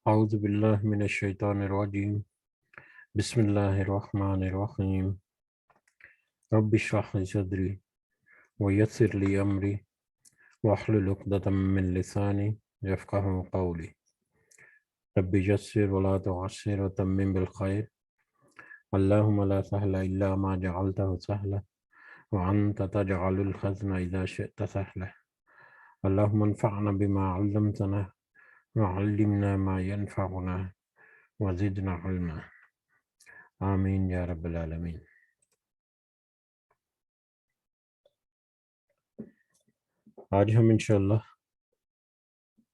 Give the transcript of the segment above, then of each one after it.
اعوذ باللہ من الشیطان الرجیم بسم اللہ الرحمن الرحیم رب اشرح لی صدری ویسر لی امری واحلل عقدۃ من لسانی یفقہوا قولی رب یسر ولا تعسر وتمم بالخیر اللہم لا سہل الا ما جعلتہ سہلا وانت تجعل الحزن اذا شئت سہلا اللہم انفعنا بما علمتنا وعلمنا ما ينفعنا وزدنا علما آمین یا رب العالمین۔ آج ہم انشاءاللہ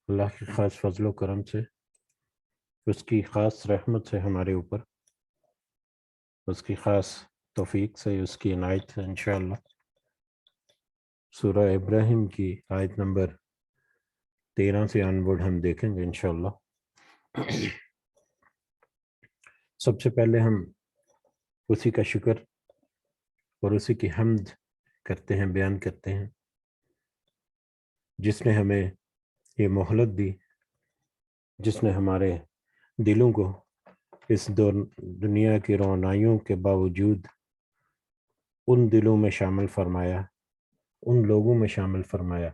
اللہ کی خاص فضل و کرم سے، اس کی خاص رحمت سے ہمارے اوپر، اس کی خاص توفیق سے، اس کی عنایت سے انشاءاللہ سورہ ابراہیم کی آیت نمبر 13 سے آنورڈ ہم دیکھیں گے انشاءاللہ۔ سب سے پہلے ہم اسی کا شکر اور اسی کی حمد کرتے ہیں، بیان کرتے ہیں، جس نے ہمیں یہ مہلت دی، جس نے ہمارے دلوں کو اس دنیا کی روانائیوں کے باوجود ان دلوں میں شامل فرمایا، ان لوگوں میں شامل فرمایا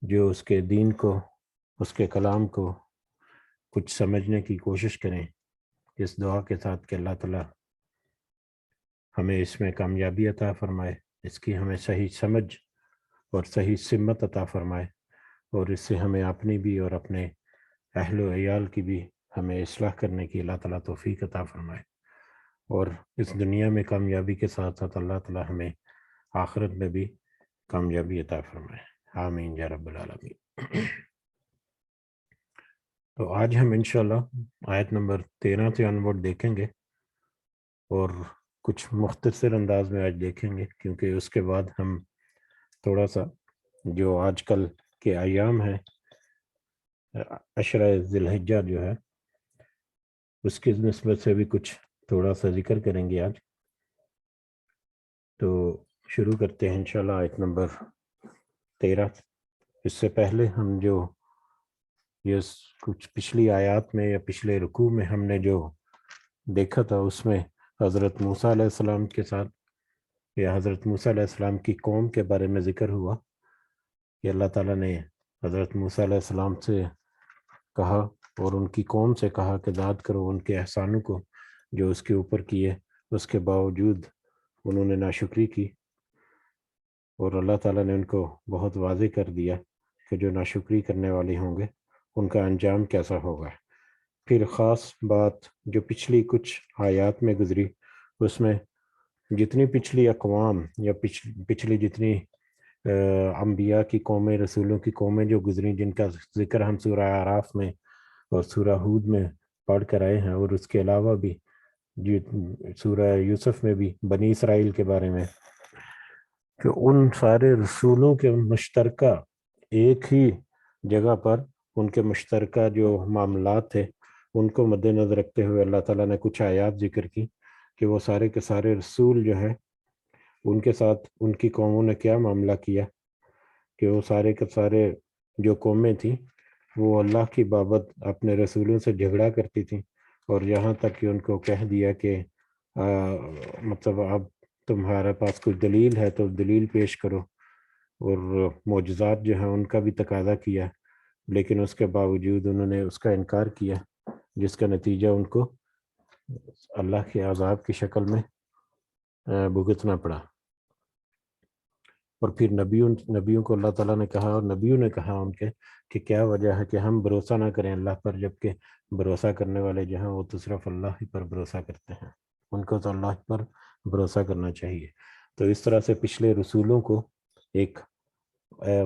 جو اس کے دین کو، اس کے کلام کو کچھ سمجھنے کی کوشش کریں، اس دعا کے ساتھ کہ اللہ تعالیٰ ہمیں اس میں کامیابی عطا فرمائے، اس کی ہمیں صحیح سمجھ اور صحیح سمت عطا فرمائے، اور اس سے ہمیں اپنی بھی اور اپنے اہل و عیال کی بھی ہمیں اصلاح کرنے کی اللہ تعالیٰ توفیق عطا فرمائے، اور اس دنیا میں کامیابی کے ساتھ ساتھ اللہ تعالیٰ ہمیں آخرت میں بھی کامیابی عطا فرمائے، آمین یا رب العالمین۔ تو آج ہم انشاءاللہ آیت نمبر 13 سے آنورڈ دیکھیں گے، اور کچھ مختصر انداز میں آج دیکھیں گے، کیونکہ اس کے بعد ہم تھوڑا سا جو آج کل کے ایام ہیں، عشرہ ذی الحجہ جو ہے، اس کی نسبت سے بھی کچھ تھوڑا سا ذکر کریں گے آج۔ تو شروع کرتے ہیں انشاءاللہ آیت نمبر 13۔ اس سے پہلے ہم جو یہ کچھ پچھلی آیات میں یا پچھلے رکوع میں ہم نے جو دیکھا تھا، اس میں حضرت موسیٰ علیہ السلام کے ساتھ یا حضرت موسیٰ علیہ السلام کی قوم کے بارے میں ذکر ہوا کہ اللہ تعالیٰ نے حضرت موسیٰ علیہ السلام سے کہا اور ان کی قوم سے کہا کہ یاد کرو ان کے احسانوں کو جو اس کے اوپر کیے، اس کے باوجود انہوں نے ناشکری کی، اور اللہ تعالیٰ نے ان کو بہت واضح کر دیا کہ جو ناشکری کرنے والے ہوں گے ان کا انجام کیسا ہوگا۔ پھر خاص بات جو پچھلی کچھ آیات میں گزری، اس میں جتنی پچھلی اقوام یا پچھلی جتنی انبیاء کی قومیں، رسولوں کی قومیں جو گزری، جن کا ذکر ہم سورہ اعراف میں اور سورہ ہود میں پڑھ کر آئے ہیں، اور اس کے علاوہ بھی سورہ یوسف میں بھی بنی اسرائیل کے بارے میں، کہ ان سارے رسولوں کے مشترکہ ایک ہی جگہ پر ان کے مشترکہ جو معاملات تھے ان کو مد نظر رکھتے ہوئے اللہ تعالیٰ نے کچھ آیات ذکر کی کہ وہ سارے کے سارے رسول جو ہیں ان کے ساتھ ان کی قوموں نے کیا معاملہ کیا، کہ وہ سارے کے سارے جو قومیں تھیں وہ اللہ کی بابت اپنے رسولوں سے جھگڑا کرتی تھیں، اور یہاں تک کہ ان کو کہہ دیا کہ مطلب اب تمہارے پاس کوئی دلیل ہے تو دلیل پیش کرو، اور معجزات جو ہیں ان کا بھی تقاضا کیا، لیکن اس کے باوجود انہوں نے اس کا انکار کیا، جس کا نتیجہ ان کو اللہ کے عذاب کی شکل میں بھگتنا پڑا۔ اور پھر نبیوں کو اللہ تعالیٰ نے کہا، اور نبیوں نے کہا ان کے کہ کیا وجہ ہے کہ ہم بھروسہ نہ کریں اللہ پر، جبکہ بھروسہ کرنے والے جو ہیں وہ تو صرف اللہ ہی پر بھروسہ کرتے ہیں، ان کو تو اللہ پر بھروسہ کرنا چاہیے۔ تو اس طرح سے پچھلے رسولوں کو ایک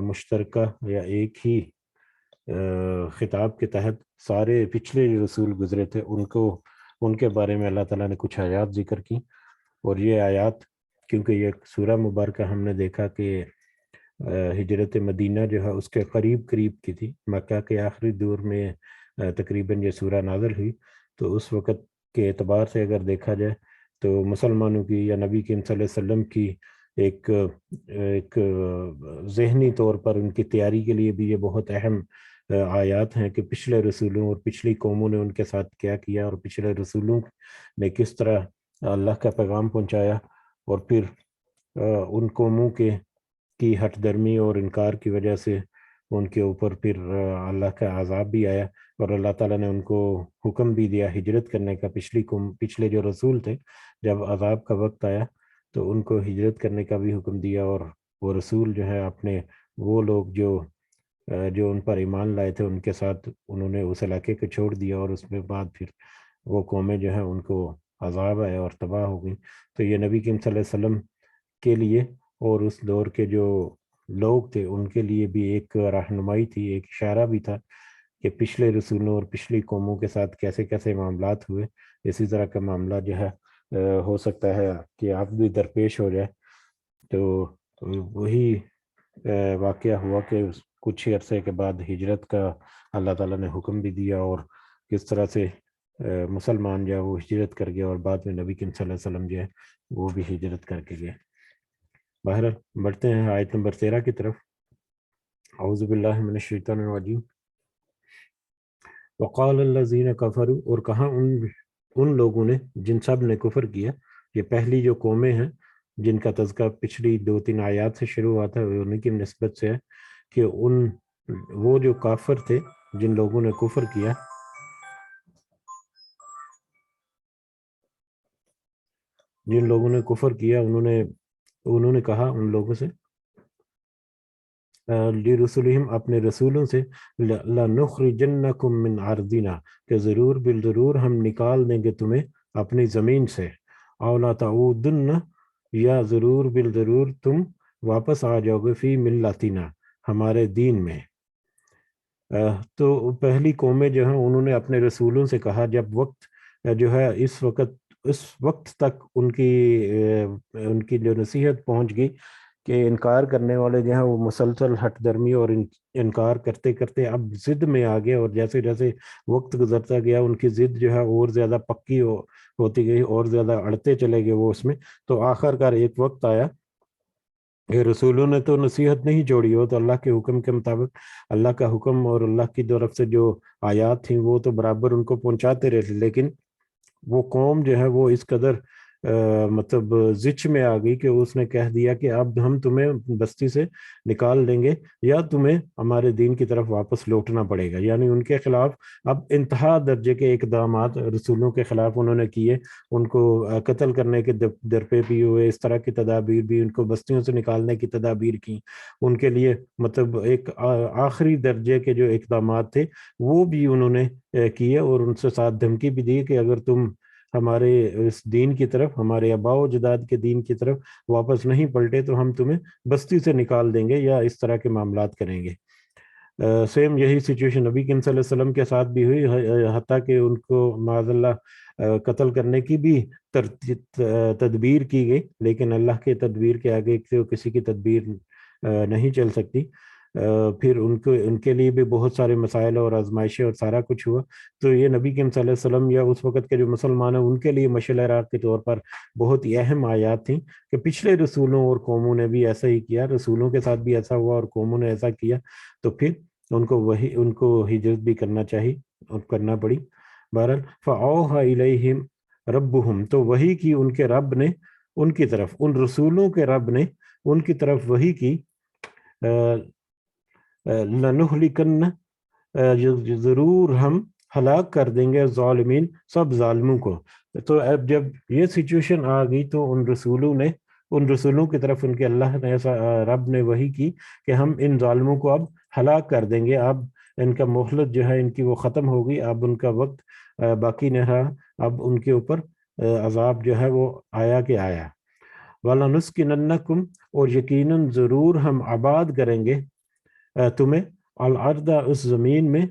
مشترکہ یا ایک ہی خطاب کے تحت سارے پچھلے رسول گزرے تھے ان کے بارے میں اللہ تعالیٰ نے کچھ آیات ذکر کی، اور یہ آیات کیونکہ یہ سورہ مبارکہ ہم نے دیکھا کہ ہجرت مدینہ جو ہے اس کے قریب کی تھی، مکہ کے آخری دور میں تقریباً یہ سورہ نازل ہوئی، تو اس وقت کے اعتبار سے اگر دیکھا جائے تو مسلمانوں کی یا نبی کریم صلی اللہ علیہ وسلم کی ایک ذہنی طور پر ان کی تیاری کے لیے بھی یہ بہت اہم آیات ہیں کہ پچھلے رسولوں اور پچھلی قوموں نے ان کے ساتھ کیا کیا، اور پچھلے رسولوں نے کس طرح اللہ کا پیغام پہنچایا، اور پھر ان قوموں کی ہٹ درمی اور انکار کی وجہ سے ان کے اوپر پھر اللہ کا عذاب بھی آیا، اور اللہ تعالیٰ نے ان کو حکم بھی دیا ہجرت کرنے کا۔ پچھلے جو رسول تھے، جب عذاب کا وقت آیا تو ان کو ہجرت کرنے کا بھی حکم دیا، اور وہ رسول جو ہے اپنے وہ لوگ جو ان پر ایمان لائے تھے ان کے ساتھ انہوں نے اس علاقے کو چھوڑ دیا، اور اس میں بعد پھر وہ قومیں جو ہیں ان کو عذاب آیا اور تباہ ہو گئی۔ تو یہ نبی کریم صلی اللہ علیہ وسلم کے لیے اور اس دور کے جو لوگ تھے ان کے لیے بھی ایک رہنمائی تھی، ایک اشارہ بھی تھا کہ پچھلے رسولوں اور پچھلی قوموں کے ساتھ کیسے کیسے معاملات ہوئے، اسی طرح کا معاملہ جو ہے ہو سکتا ہے کہ آپ بھی درپیش ہو جائے۔ تو وہی واقعہ ہوا کہ کچھ عرصے کے بعد ہجرت کا اللہ تعالیٰ نے حکم بھی دیا، اور کس طرح سے مسلمان جو ہے وہ ہجرت کر گیا، اور بعد میں نبی کریم صلی اللہ علیہ وسلم جو ہے وہ بھی ہجرت کر کے گئے۔ بہرحال بڑھتے ہیں آیت نمبر 13 کی طرف۔ اعوذ باللہ من الشیطان الرجیم۔ وقال الذین کفروا، اور کہا ان لوگوں نے جن سب نے کفر کیا، یہ پہلی جو قومیں ہیں جن کا تذکرہ پچھلی 2-3 آیات سے شروع ہوا تھا، ان کی نسبت سے ہے کہ وہ جو کافر تھے، جن لوگوں نے کفر کیا، انہوں نے کہا ان لوگوں سے لرسولہم، اپنے رسولوں سے، لَنُخْرِجَنَّكُم مِّنْ أَرْضِنَا، کہ ضرور بالضرور ہم نکال دیں گے تمہیں اپنی زمین سے، أَوْ لَتَعُودُنَّ، یا ضرور بالضرور تم واپس آ جاؤ گے، فی ملتنا، ہمارے دین میں۔ تو پہلی قومیں جو ہیں انہوں نے اپنے رسولوں سے کہا، جب وقت جو ہے اس وقت تک ان کی جو نصیحت پہنچ گئی کہ انکار کرنے والے جو ہیں وہ مسلسل ہٹ درمی اور انکار کرتے کرتے اب ضد میں آ گئے، اور جیسے جیسے وقت گزرتا گیا ان کی ضد جو ہے اور زیادہ پکی ہوتی گئی، اور زیادہ اڑتے چلے گئے وہ اس میں۔ تو آخر کار ایک وقت آیا کہ رسولوں نے تو نصیحت نہیں چھوڑی، ہو تو اللہ کے حکم کے مطابق اللہ کا حکم اور اللہ کی طرف سے جو آیات تھیں وہ تو برابر ان کو پہنچاتے رہے، لیکن وہ قوم جو ہے وہ اس قدر مطلب زچ میں آ گئی کہ اس نے کہہ دیا کہ اب ہم تمہیں بستی سے نکال دیں گے، یا تمہیں ہمارے دین کی طرف واپس لوٹنا پڑے گا۔ یعنی ان کے خلاف اب انتہا درجے کے اقدامات رسولوں کے خلاف انہوں نے کیے، ان کو قتل کرنے کے درپے بھی ہوئے، اس طرح کی تدابیر بھی، ان کو بستیوں سے نکالنے کی تدابیر کی، ان کے لیے مطلب ایک آخری درجے کے جو اقدامات تھے وہ بھی انہوں نے کیے، اور ان سے ساتھ دھمکی بھی دی کہ اگر تم ہمارے اس دین کی طرف، ہمارے آباء و اجداد کے دین کی طرف واپس نہیں پلٹے تو ہم تمہیں بستی سے نکال دیں گے، یا اس طرح کے معاملات کریں گے۔ سیم یہی سچویشن نبی کریم صلی اللہ علیہ وسلم کے ساتھ بھی ہوئی، حتیٰ کہ ان کو معاذ اللہ قتل کرنے کی بھی تدبیر کی گئی، لیکن اللہ کے تدبیر کے آگے کسی کی تدبیر نہیں چل سکتی۔ پھر ان کے لیے بھی بہت سارے مسائل اور آزمائشیں اور سارا کچھ ہوا۔ تو یہ نبی کریم صلی اللہ علیہ وسلم یا اس وقت کے جو مسلمان ہیں ان کے لیے مشعل راہ کے طور پر بہت ہی اہم آیات تھیں کہ پچھلے رسولوں اور قوموں نے بھی ایسا ہی کیا، رسولوں کے ساتھ بھی ایسا ہوا اور قوموں نے ایسا کیا، تو پھر ان کو ہجرت بھی کرنا پڑی۔ بہرحال فَأَوْحَىٰ إِلَيْهِمْ رَبُّهُمْ، تو وحی کی ان کے رب نے ان کی طرف، ان رسولوں کے رب نے ان کی طرف وحی کی، لَنُهْلِكَنَّ، ضرور ہم ہلاک کر دیں گے، ظالمین، سب ظالموں کو۔ تو اب جب یہ سچویشن آ گئی تو ان رسولوں کی طرف ان کے اللہ نے رب نے وحی کی کہ ہم ان ظالموں کو اب ہلاک کر دیں گے، اب ان کا مہلت جو ہے ان کی وہ ختم ہو گئی، اب ان کا وقت باقی نہ رہا، اب ان کے اوپر عذاب جو ہے وہ آیا کہ آیا۔ وَلَنُسْكِنَنَّكُمْ، اور یقیناً ضرور ہم آباد کریں گے تمہیں، الارض، اس زمین میں،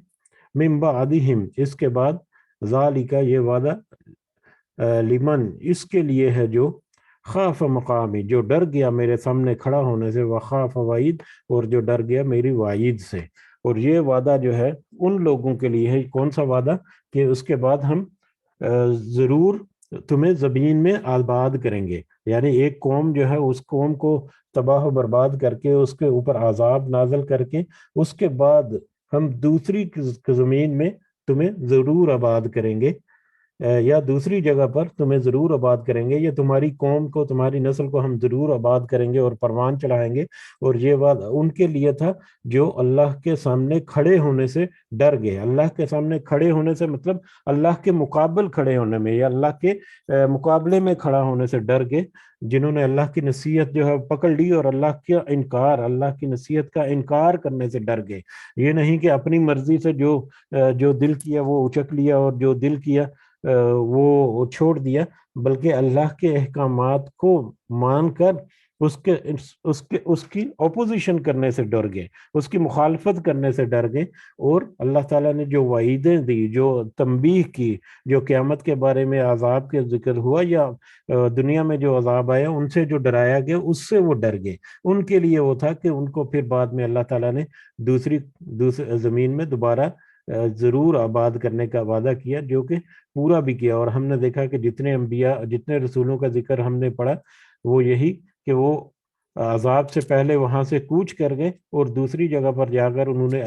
من بعدہم، اس کے بعد، ذالک، یہ وعدہ، لمن، اس کے لیے ہے جو خاف مقامی، جو ڈر گیا میرے سامنے کھڑا ہونے سے، وخاف وعید، اور جو ڈر گیا میری وعید سے۔ اور یہ وعدہ جو ہے ان لوگوں کے لیے ہے، کون سا وعدہ؟ کہ اس کے بعد ہم ضرور تمہیں زمین میں آباد کریں گے، یعنی ایک قوم جو ہے اس قوم کو تباہ و برباد کر کے اس کے اوپر عذاب نازل کر کے اس کے بعد ہم دوسری زمین میں تمہیں ضرور آباد کریں گے، یا دوسری جگہ پر تمہیں ضرور آباد کریں گے، یہ تمہاری قوم کو، تمہاری نسل کو ہم ضرور آباد کریں گے اور پروان چڑھائیں گے۔ اور یہ بات ان کے لیے تھا جو اللہ کے سامنے کھڑے ہونے سے ڈر گئے۔ اللہ کے سامنے کھڑے ہونے سے مطلب اللہ کے مقابل کھڑے ہونے میں، یا اللہ کے مقابلے میں کھڑا ہونے سے ڈر گئے، جنہوں نے اللہ کی نصیحت جو ہے پکڑ لی اور اللہ کی نصیحت کا انکار کرنے سے ڈر گئے۔ یہ نہیں کہ اپنی مرضی سے جو دل کیا وہ اچک لیا اور جو دل کیا وہ چھوڑ دیا، بلکہ اللہ کے احکامات کو مان کر اس کی اپوزیشن کرنے سے ڈر گئے، اس کی مخالفت کرنے سے ڈر گئے۔ اور اللہ تعالیٰ نے جو وعیدیں دی، جو تنبیہ کی، جو قیامت کے بارے میں عذاب کے ذکر ہوا یا دنیا میں جو عذاب آیا ان سے جو ڈرایا گیا، اس سے وہ ڈر گئے۔ ان کے لیے وہ تھا کہ ان کو پھر بعد میں اللہ تعالیٰ نے دوسری زمین میں دوبارہ ضرور آباد کرنے کا وعدہ کیا، جو کہ پورا بھی کیا۔ اور ہم نے دیکھا کہ جتنے انبیاء، جتنے رسولوں کا ذکر ہم نے پڑھا، وہ یہی کہ وہ عذاب سے پہلے وہاں سے کوچ کر گئے اور دوسری جگہ پر جا کر انہوں نے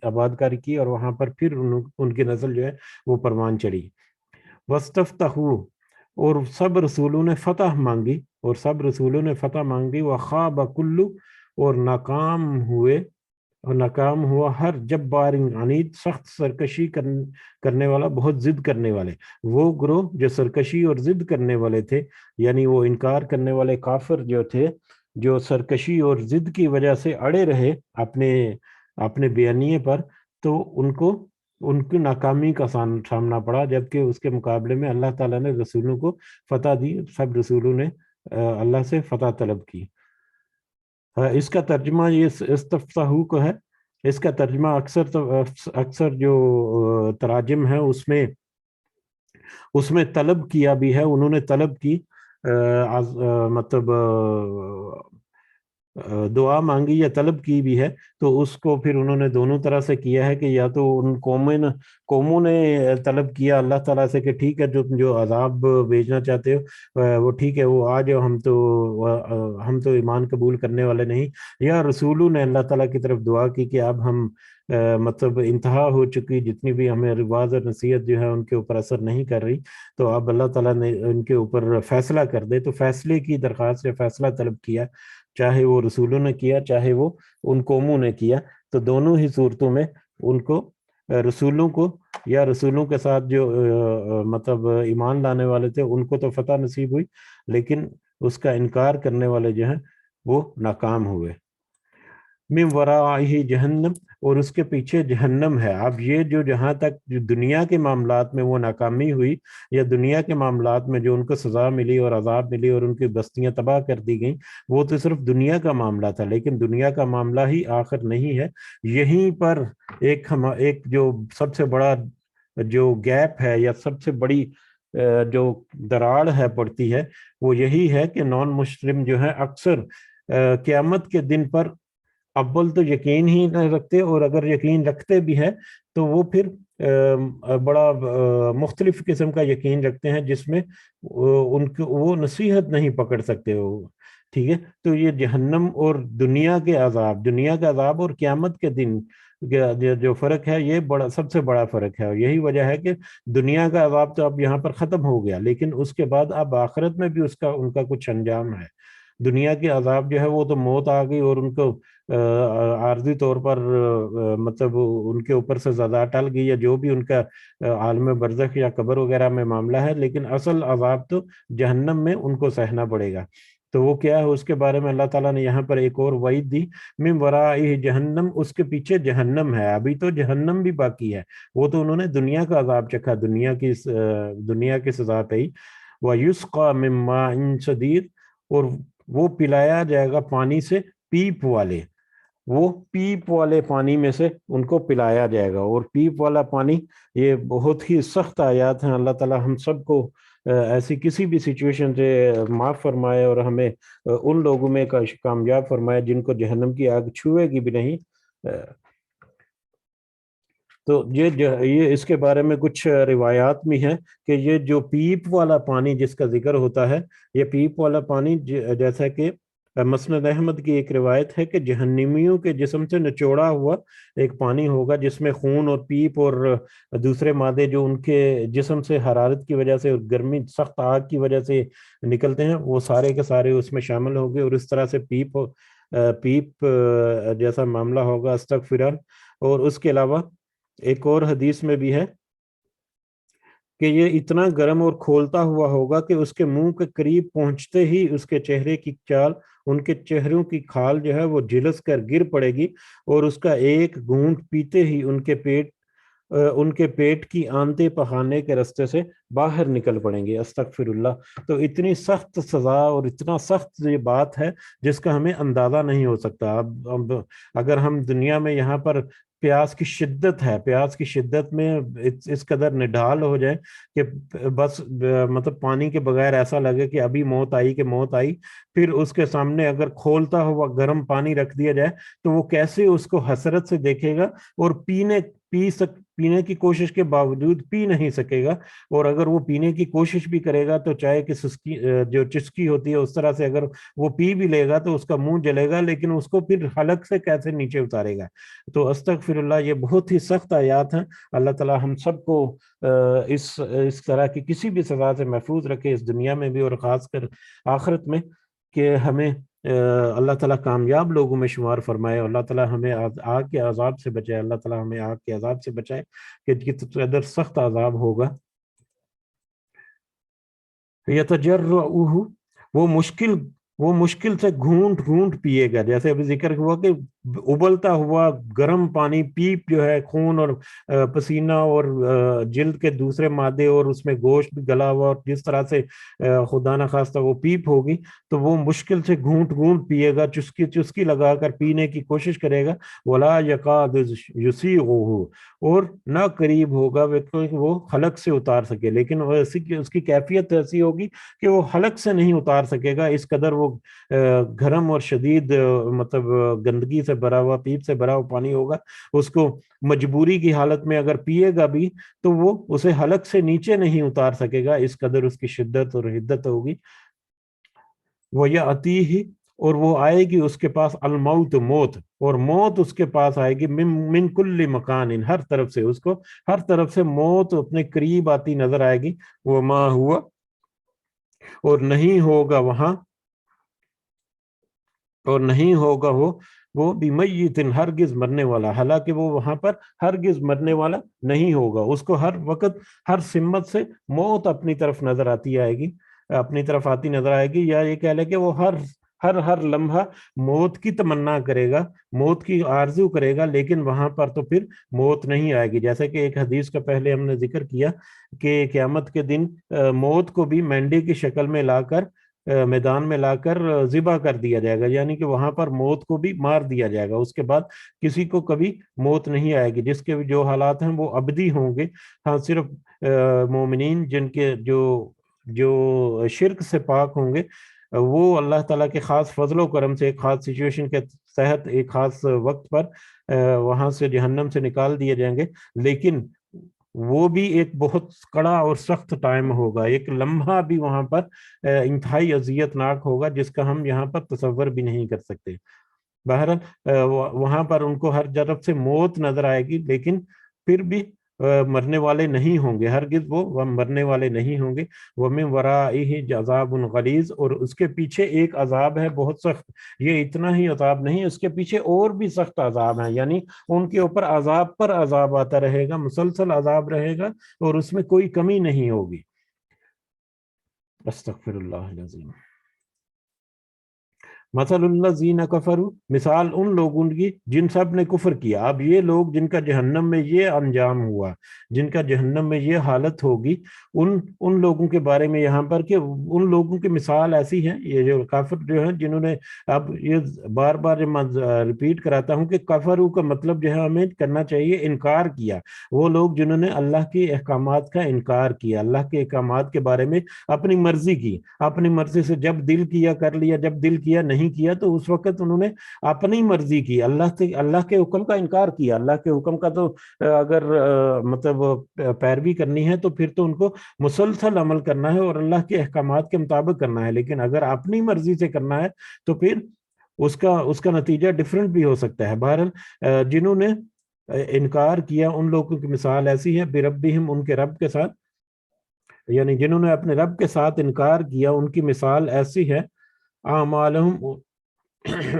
آباد کاری کی، اور وہاں پر پھر ان کی نسل جو ہے وہ پروان چڑھی۔ وَاسْتَفْتَحُوا، اور سب رسولوں نے فتح مانگی، وَخَابَ كُلُّ، اور ناکام ہوا ہر جبار عنید، سخت سرکشی کرنے والا، بہت ضد کرنے والے۔ وہ گروہ جو سرکشی اور ضد کرنے والے تھے، یعنی وہ انکار کرنے والے کافر جو تھے، جو سرکشی اور ضد کی وجہ سے اڑے رہے اپنے بیانیے پر، تو ان کی ناکامی کا سامنا پڑا، جبکہ اس کے مقابلے میں اللہ تعالیٰ نے رسولوں کو فتح دی، سب رسولوں نے اللہ سے فتح طلب کی۔ اس کا ترجمہ یہ استفتحو کو ہے، اس کا ترجمہ اکثر جو تراجم ہے اس میں طلب کیا بھی ہے، انہوں نے طلب کی، مطلب دعا مانگی یا طلب کی بھی ہے، تو اس کو پھر انہوں نے دونوں طرح سے کیا ہے، کہ یا تو ان قوموں نے طلب کیا اللہ تعالیٰ سے کہ ٹھیک ہے، جو عذاب بھیجنا چاہتے ہو وہ ٹھیک ہے، وہ آ جاؤ، ہم تو ایمان قبول کرنے والے نہیں، یا رسولوں نے اللہ تعالیٰ کی طرف دعا کی کہ اب ہم مطلب انتہا ہو چکی، جتنی بھی ہمیں رواج اور نصیحت جو ہے ان کے اوپر اثر نہیں کر رہی، تو اب اللہ تعالیٰ نے ان کے اوپر فیصلہ کر دے، تو فیصلے کی درخواست یا فیصلہ طلب کیا، چاہے وہ رسولوں نے کیا، چاہے وہ ان قوموں نے کیا۔ تو دونوں ہی صورتوں میں ان کو، رسولوں کو یا رسولوں کے ساتھ جو مطلب ایمان لانے والے تھے، ان کو تو فتح نصیب ہوئی، لیکن اس کا انکار کرنے والے جو ہیں وہ ناکام ہوئے۔ من ورائہ جہنم، اور اس کے پیچھے جہنم ہے۔ اب یہ جہاں تک جو دنیا کے معاملات میں وہ ناکامی ہوئی، یا دنیا کے معاملات میں جو ان کو سزا ملی اور عذاب ملی اور ان کی بستیاں تباہ کر دی گئیں، وہ تو صرف دنیا کا معاملہ تھا، لیکن دنیا کا معاملہ ہی آخر نہیں ہے۔ یہیں پر ایک جو سب سے بڑا جو گیپ ہے، یا سب سے بڑی جو دراڑ ہے پڑتی ہے، وہ یہی ہے کہ نان مسلم جو ہے اکثر قیامت کے دن پر اول تو یقین ہی نہیں رکھتے، اور اگر یقین رکھتے بھی ہیں تو وہ پھر بڑا مختلف قسم کا یقین رکھتے ہیں، جس میں وہ نصیحت نہیں پکڑ سکتے ہو، ٹھیک ہے۔ تو یہ جہنم اور دنیا کا عذاب اور قیامت کے دن جو فرق ہے، یہ سب سے بڑا فرق ہے، اور یہی وجہ ہے کہ دنیا کا عذاب تو اب یہاں پر ختم ہو گیا، لیکن اس کے بعد اب آخرت میں بھی ان کا کچھ انجام ہے۔ دنیا کے عذاب جو ہے وہ تو موت آ گئی اور ان کو عارضی طور پر مطلب ان کے اوپر سے زیادہ ٹل گئی، یا جو بھی ان کا عالم برزخ یا قبر وغیرہ میں معاملہ ہے، لیکن اصل عذاب تو جہنم میں ان کو سہنا پڑے گا۔ تو وہ کیا ہے، اس کے بارے میں اللہ تعالیٰ نے یہاں پر ایک اور وعید دی، من ورائہ جہنم، اس کے پیچھے جہنم ہے۔ ابھی تو جہنم بھی باقی ہے، وہ تو انہوں نے دنیا کا عذاب چکھا، دنیا کی سزا پہ ہی۔ وَيُسْقَى مِن مَاءٍ شَدِيدٍ، اور وہ پلایا جائے گا پانی سے پیپ والے پانی میں سے ان کو پلایا جائے گا۔ اور پیپ والا پانی، یہ بہت ہی سخت آیات ہیں۔ اللہ تعالیٰ ہم سب کو ایسی کسی بھی سچویشن سے معاف فرمائے، اور ہمیں ان لوگوں میں کامیاب فرمائے جن کو جہنم کی آگ چھوئے گی بھی نہیں۔ تو یہ اس کے بارے میں کچھ روایات بھی ہیں کہ یہ جو پیپ والا پانی جس کا ذکر ہوتا ہے، یہ پیپ والا پانی جیسا کہ مسند احمد کی ایک روایت ہے کہ جہنمیوں کے جسم سے نچوڑا ہوا ایک پانی ہوگا جس میں خون اور پیپ اور دوسرے مادے جو ان کے جسم سے حرارت کی وجہ سے اور گرمی سخت آگ کی وجہ سے نکلتے ہیں، وہ سارے کے سارے اس میں شامل ہوں گے، اور اس طرح سے پیپ جیسا معاملہ ہوگا، استغفران۔ اور اس کے علاوہ ایک اور حدیث میں بھی ہے کہ یہ اتنا گرم اور کھولتا ہوا ہوگا کہ اس کے منہ کے قریب پہنچتے ہی اس کے چہرے کی چال، ان کے چہروں کی کھال جو ہے وہ جھلس کر گر پڑے گی، اور اس کا ایک گھونٹ پیتے ہی ان کے پیٹ کی آنتے پخانے کے رستے سے باہر نکل پڑیں گے، استغفر اللہ۔ تو اتنی سخت سزا اور اتنا سخت یہ بات ہے جس کا ہمیں اندازہ نہیں ہو سکتا۔ اب اگر ہم دنیا میں یہاں پر پیاس کی شدت ہے، پیاس کی شدت میں اس قدر نڈھال ہو جائے کہ بس مطلب پانی کے بغیر ایسا لگے کہ ابھی موت آئی کہ موت آئی، پھر اس کے سامنے اگر کھولتا ہوا گرم پانی رکھ دیا جائے تو وہ کیسے اس کو حسرت سے دیکھے گا، اور پینے کی کوشش کے باوجود پی نہیں سکے گا، اور اگر وہ پینے کی کوشش بھی کرے گا تو چائے کی جو چسکی ہوتی ہے اس طرح سے اگر وہ پی بھی لے گا تو اس کا منہ جلے گا، لیکن اس کو پھر حلق سے کیسے نیچے اتارے گا۔ تو استغفر اللہ، یہ بہت ہی سخت آیات ہیں۔ اللہ تعالی ہم سب کو اس طرح کی کسی بھی سزا سے محفوظ رکھے، اس دنیا میں بھی اور خاص کر آخرت میں، کہ ہمیں اللہ تعالیٰ کامیاب لوگوں میں شمار فرمائے، اللہ تعالیٰ ہمیں آگ کے عذاب سے بچائے، اللہ تعالیٰ ہمیں آگ کے عذاب سے بچائے کہ کس قدر سخت عذاب ہوگا۔ یتجرعہ، وہ مشکل سے گھونٹ گھونٹ پیے گا، جیسے ابھی ذکر ہوا کہ ابلتا ہوا گرم پانی، پیپ جو ہے خون اور پسینہ اور جلد کے دوسرے مادے اور اس میں گوشت بھی گلا ہوا، اور جس طرح سے خدا نخواستہ وہ پیپ ہوگی تو وہ مشکل سے گھونٹ گھونٹ پیے گا، چسکی لگا کر پینے کی کوشش کرے گا۔ ولا یکاد یسیغہ، اور نہ قریب ہوگا وہ حلق سے اتار سکے، لیکن اس کی کیفیت ایسی ہوگی کہ وہ حلق سے نہیں اتار سکے گا، اس قدر وہ گرم اور شدید مطلب گندگی سے بھرا ہوا، پیپ سے بھرا ہوا پانی ہوگا۔ اس کو مجبوری کی حالت میں اگر پیے گا بھی تو وہ اسے حلق سے نیچے نہیں اتار سکے گا، اس قدر اس کی شدت اور حدت ہوگی۔ وَيَأْتِيهِ، اور وہ آئے گی اس کے پاس، الموت، موت، اور موت اس کے پاس آئے گی، من کل مکان، ہر طرف سے، اس کو ہر طرف سے موت اپنے قریب آتی نظر آئے گی۔ وما ہوا، اور نہیں ہوگا وہاں، اور نہیں ہوگا وہ بمیت، ہرگز مرنے والا، حالانکہ وہ وہاں پر ہرگز مرنے والا نہیں ہوگا، اس کو ہر وقت ہر سمت سے موت اپنی طرف نظر آتی آئے گی، اپنی طرف آتی نظر آئے گی، یا یہ کہہ لے کہ وہ ہر لمحہ موت کی تمنا کرے گا، موت کی آرزو کرے گا، لیکن وہاں پر تو پھر موت نہیں آئے گی۔ جیسے کہ ایک حدیث کا پہلے ہم نے ذکر کیا کہ قیامت کے دن موت کو بھی مینڈی کی شکل میں لا کر میدان میں لا کر ذبح کر دیا جائے گا، یعنی کہ وہاں پر موت کو بھی مار دیا جائے گا، اس کے بعد کسی کو کبھی موت نہیں آئے گی، جس کے جو حالات ہیں وہ ابدی ہوں گے۔ ہاں، صرف مومنین جن کے جو شرک سے پاک ہوں گے، وہ اللہ تعالیٰ کے خاص فضل و کرم سے ایک خاص سچویشن کے تحت ایک خاص وقت پر وہاں سے جہنم سے نکال دیے جائیں گے، لیکن وہ بھی ایک بہت کڑا اور سخت ٹائم ہوگا، ایک لمحہ بھی وہاں پر انتہائی اذیت ناک ہوگا جس کا ہم یہاں پر تصور بھی نہیں کر سکتے۔ بہرحال وہاں پر ان کو ہر طرف سے موت نظر آئے گی، لیکن پھر بھی مرنے والے نہیں ہوں گے، ہرگز وہ مرنے والے نہیں ہوں گے۔ وَمِن وَرَائِهِ عَذَابٌ غَلِيظٌ، اور اس کے پیچھے ایک عذاب ہے بہت سخت، یہ اتنا ہی عذاب نہیں، اس کے پیچھے اور بھی سخت عذاب ہیں، یعنی ان کے اوپر عذاب پر عذاب آتا رہے گا، مسلسل عذاب رہے گا، اور اس میں کوئی کمی نہیں ہوگی۔ استغفر اللہ العظیم۔ مثل الذین کفروا، مثال ان لوگوں کی جن سب نے کفر کیا۔ اب یہ لوگ جن کا جہنم میں یہ انجام ہوا، جن کا جہنم میں یہ حالت ہوگی، ان لوگوں کے بارے میں یہاں پر کہ ان لوگوں کی مثال ایسی ہے، یہ جو کافر جو ہیں جنہوں نے، اب یہ بار بار میں ریپیٹ کراتا ہوں کہ کفروا کا مطلب جو ہے ہمیں کرنا چاہیے انکار کیا، وہ لوگ جنہوں نے اللہ کے احکامات کا انکار کیا، اللہ کے احکامات کے بارے میں اپنی مرضی کی، اپنی مرضی سے جب دل کیا کر لیا، جب دل کیا نہیں نہیں کیا تو اس وقت انہوں نے اپنی مرضی کی، اللہ کے حکم کا انکار کیا۔ اللہ کے حکم کا تو اگر مطلب پیروی کرنی ہے تو پھر تو ان کو مسلسل عمل کرنا ہے اور اللہ کے احکامات کے مطابق کرنا ہے، لیکن اگر اپنی مرضی سے کرنا ہے تو پھر اس کا نتیجہ ڈیفرنٹ بھی ہو سکتا ہے۔ بہرحال جنہوں نے انکار کیا ان لوگوں کی مثال ایسی ہے، بربہم، ان کے رب کے ساتھ، یعنی جنہوں نے اپنے رب کے ساتھ انکار کیا ان کی مثال ایسی ہے، اعمالہم،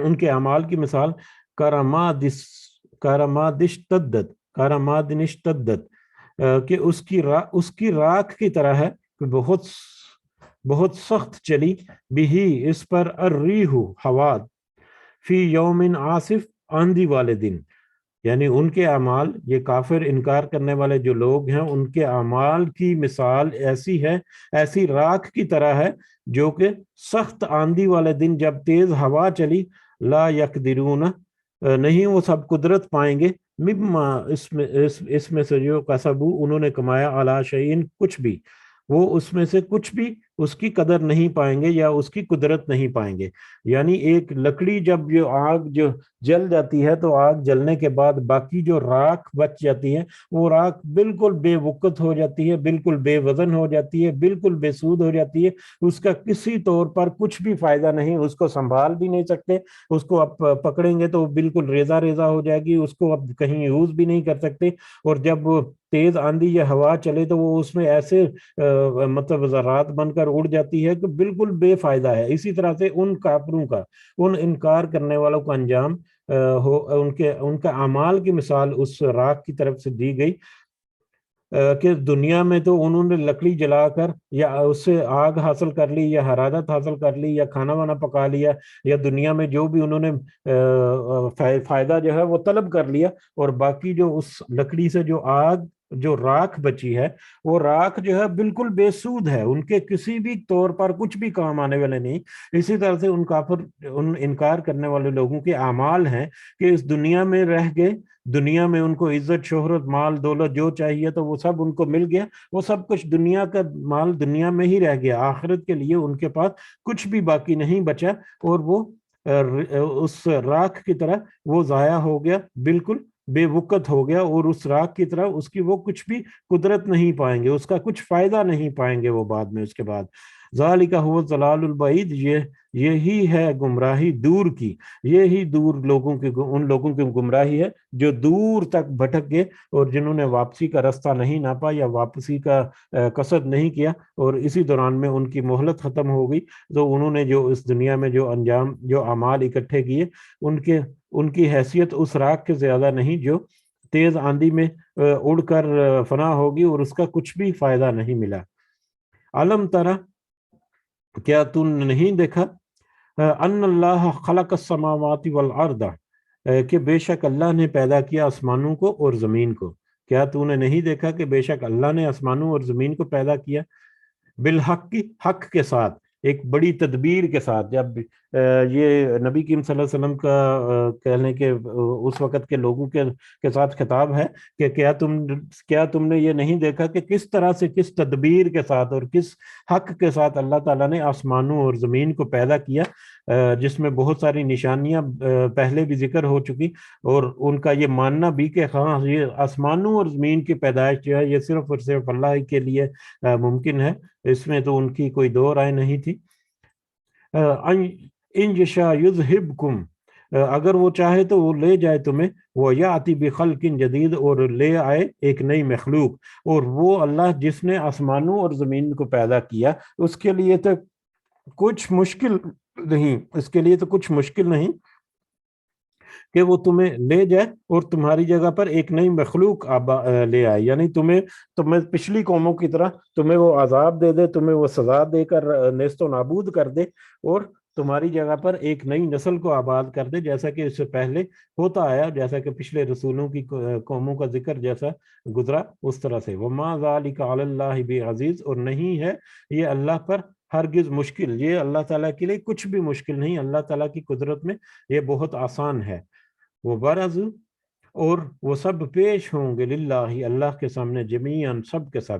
ان کے اعمال کی مثال کارمادشتدت کہ اس کی راکھ کی طرح ہے، کہ بہت سخت چلی، بھی اس پر الریح ہوا، فی یوم عاصف، آندھی والے دن۔ یعنی ان کے اعمال، یہ کافر انکار کرنے والے جو لوگ ہیں، ان کے اعمال کی مثال ایسی ہے، ایسی راکھ کی طرح ہے جو کہ سخت آندھی والے دن جب تیز ہوا چلی، لا یقدرون، نہیں وہ سب قدرت پائیں گے، مما، اس میں سے جو کسبو، انہوں نے کمایا، علی شیئن، کچھ بھی، وہ اس میں سے کچھ بھی اس کی قدر نہیں پائیں گے یا اس کی قدرت نہیں پائیں گے۔ یعنی ایک لکڑی جب آگ جو جل جاتی ہے تو آگ جلنے کے بعد باقی جو راکھ بچ جاتی ہے، وہ راکھ بالکل بے وقت ہو جاتی ہے، بالکل بے وزن ہو جاتی ہے، بالکل بے سود ہو جاتی ہے، اس کا کسی طور پر کچھ بھی فائدہ نہیں، اس کو سنبھال بھی نہیں سکتے، اس کو اب پکڑیں گے تو بالکل ریزہ ریزہ ہو جائے گی، اس کو اب کہیں یوز بھی نہیں کر سکتے، اور جب تیز آندھی یا ہوا چلے تو وہ اس میں ایسے مطلب ذرات بن کر اڑ جاتی ہے کہ بالکل بے فائدہ ہے۔ اسی طرح سے ان کافروں کا، ان انکار کرنے والوں کا انجام ان کا اعمال کی مثال اس راکھ کی طرف سے دی گئی کہ دنیا میں تو انہوں نے لکڑی جلا کر یا اس سے آگ حاصل کر لی یا حرارت حاصل کر لی یا کھانا وانا پکا لیا، یا دنیا میں جو بھی انہوں نے فائدہ جو ہے وہ طلب کر لیا، اور باقی جو اس لکڑی سے جو راکھ بچی ہے، وہ راکھ جو ہے بالکل بے سود ہے، ان کے کسی بھی طور پر کچھ بھی کام آنے والے نہیں۔ اسی طرح سے ان انکار کرنے والے لوگوں کے اعمال ہیں کہ اس دنیا میں رہ گئے، دنیا میں ان کو عزت، شہرت، مال، دولت جو چاہیے تو وہ سب ان کو مل گیا، وہ سب کچھ دنیا کا مال دنیا میں ہی رہ گیا، آخرت کے لیے ان کے پاس کچھ بھی باقی نہیں بچا، اور وہ اس راکھ کی طرح وہ ضائع ہو گیا، بالکل بے وقت ہو گیا، اور اس راکھ کی طرح اس کی وہ کچھ بھی قدرت نہیں پائیں گے، اس کا کچھ فائدہ نہیں پائیں گے وہ بعد میں، اس کے بعد۔ ذالک هو الضلال البعید، یہی ہے گمراہی دور کی، یہی دور ان لوگوں کی گمراہی ہے جو دور تک بھٹک گئے، اور جنہوں نے واپسی کا رستہ نہیں ناپا یا واپسی کا قصد نہیں کیا، اور اسی دوران میں ان کی مہلت ختم ہو گئی، تو انہوں نے جو اس دنیا میں جو اعمال اکٹھے کیے، ان کی حیثیت اس راکھ کے زیادہ نہیں جو تیز آندھی میں اڑ کر فنا ہوگی، اور اس کا کچھ بھی فائدہ نہیں ملا۔ علم ترى، کیا تو نہیں دیکھا، ان اللہ خلق السماوات والارض، کہ بے شک اللہ نے پیدا کیا آسمانوں کو اور زمین کو۔ کیا تو نے نہیں دیکھا کہ بے شک اللہ نے آسمانوں اور زمین کو پیدا کیا، بالحق، حق کے ساتھ، ایک بڑی تدبیر کے ساتھ۔ جب یہ نبی کریم صلی اللہ علیہ وسلم کا کہنے کے اس وقت کے لوگوں کے ساتھ خطاب ہے کہ کیا تم نے یہ نہیں دیکھا کہ کس طرح سے، کس تدبیر کے ساتھ اور کس حق کے ساتھ اللہ تعالیٰ نے آسمانوں اور زمین کو پیدا کیا، جس میں بہت ساری نشانیاں پہلے بھی ذکر ہو چکی، اور ان کا یہ ماننا بھی کہ ہاں یہ آسمانوں اور زمین کی پیدائش جو ہے یہ صرف اور صرف اللہ کے لیے ممکن ہے، اس میں تو ان کی کوئی دو رائے نہیں تھی۔ ان یشاء یذہبکم، اگر وہ چاہے تو وہ لے جائے تمہیں، وہ یاتی بخلق جدید، اور لے آئے ایک نئی مخلوق، اور وہ اللہ جس نے آسمانوں اور زمین کو پیدا کیا، اس کے لیے تو کچھ مشکل نہیں، اس کے لیے تو کچھ مشکل نہیں کہ وہ تمہیں لے جائے اور تمہاری جگہ پر ایک نئی مخلوق لے آئے، یعنی تمہیں پچھلی قوموں کی طرح تمہیں وہ عذاب دے دے، تمہیں وہ سزا دے کر نیست و نابود کر دے، اور تمہاری جگہ پر ایک نئی نسل کو آباد کر دے، جیسا کہ اس سے پہلے ہوتا آیا، جیسا کہ پچھلے رسولوں کی قوموں کا ذکر جیسا گزرا اس طرح سے۔ وَمَا ذَلِكَ عَلَى اللَّهِ بِعَزِيزٍ، اور نہیں ہے یہ اللہ پر ہرگز مشکل، یہ اللہ تعالیٰ کے لیے کچھ بھی مشکل نہیں، اللہ تعالیٰ کی قدرت میں یہ بہت آسان ہے۔ وہ برز، اور وہ سب پیش ہوں گے، للہ، اللہ کے سامنے، جمیعاً، سب کے سب،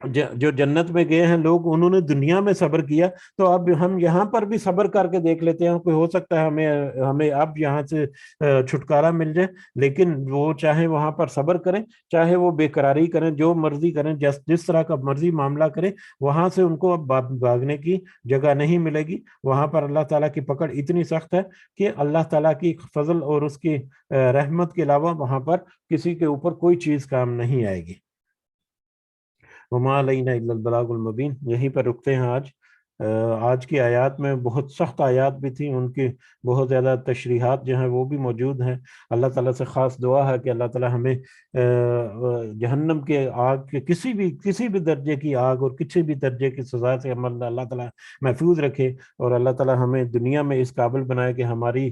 جو جنت میں گئے ہیں لوگ، انہوں نے دنیا میں صبر کیا، تو اب ہم یہاں پر بھی صبر کر کے دیکھ لیتے ہیں، کوئی ہو سکتا ہے ہمیں ہمیں اب یہاں سے چھٹکارا مل جائے، لیکن وہ چاہے وہاں پر صبر کریں، چاہے وہ بے قراری کریں، جو مرضی کریں، جس طرح کا مرضی معاملہ کریں، وہاں سے ان کو اب بھاگنے کی جگہ نہیں ملے گی۔ وہاں پر اللہ تعالیٰ کی پکڑ اتنی سخت ہے کہ اللہ تعالیٰ کی فضل اور اس کی رحمت کے علاوہ وہاں پر کسی کے اوپر کوئی چیز کام نہیں آئے گی۔ وما علینا الا البلاغ المبین، یہیں پر رکتے ہیں آج۔ آج کی آیات میں بہت سخت آیات بھی تھیں، ان کی بہت زیادہ تشریحات جو ہیں وہ بھی موجود ہیں۔ اللہ تعالیٰ سے خاص دعا ہے کہ اللہ تعالیٰ ہمیں جہنم کے آگ کے کسی بھی درجے کی آگ اور کسی بھی درجے کی سزا سے ہم اللہ تعالیٰ محفوظ رکھے، اور اللہ تعالیٰ ہمیں دنیا میں اس قابل بنائے کہ ہماری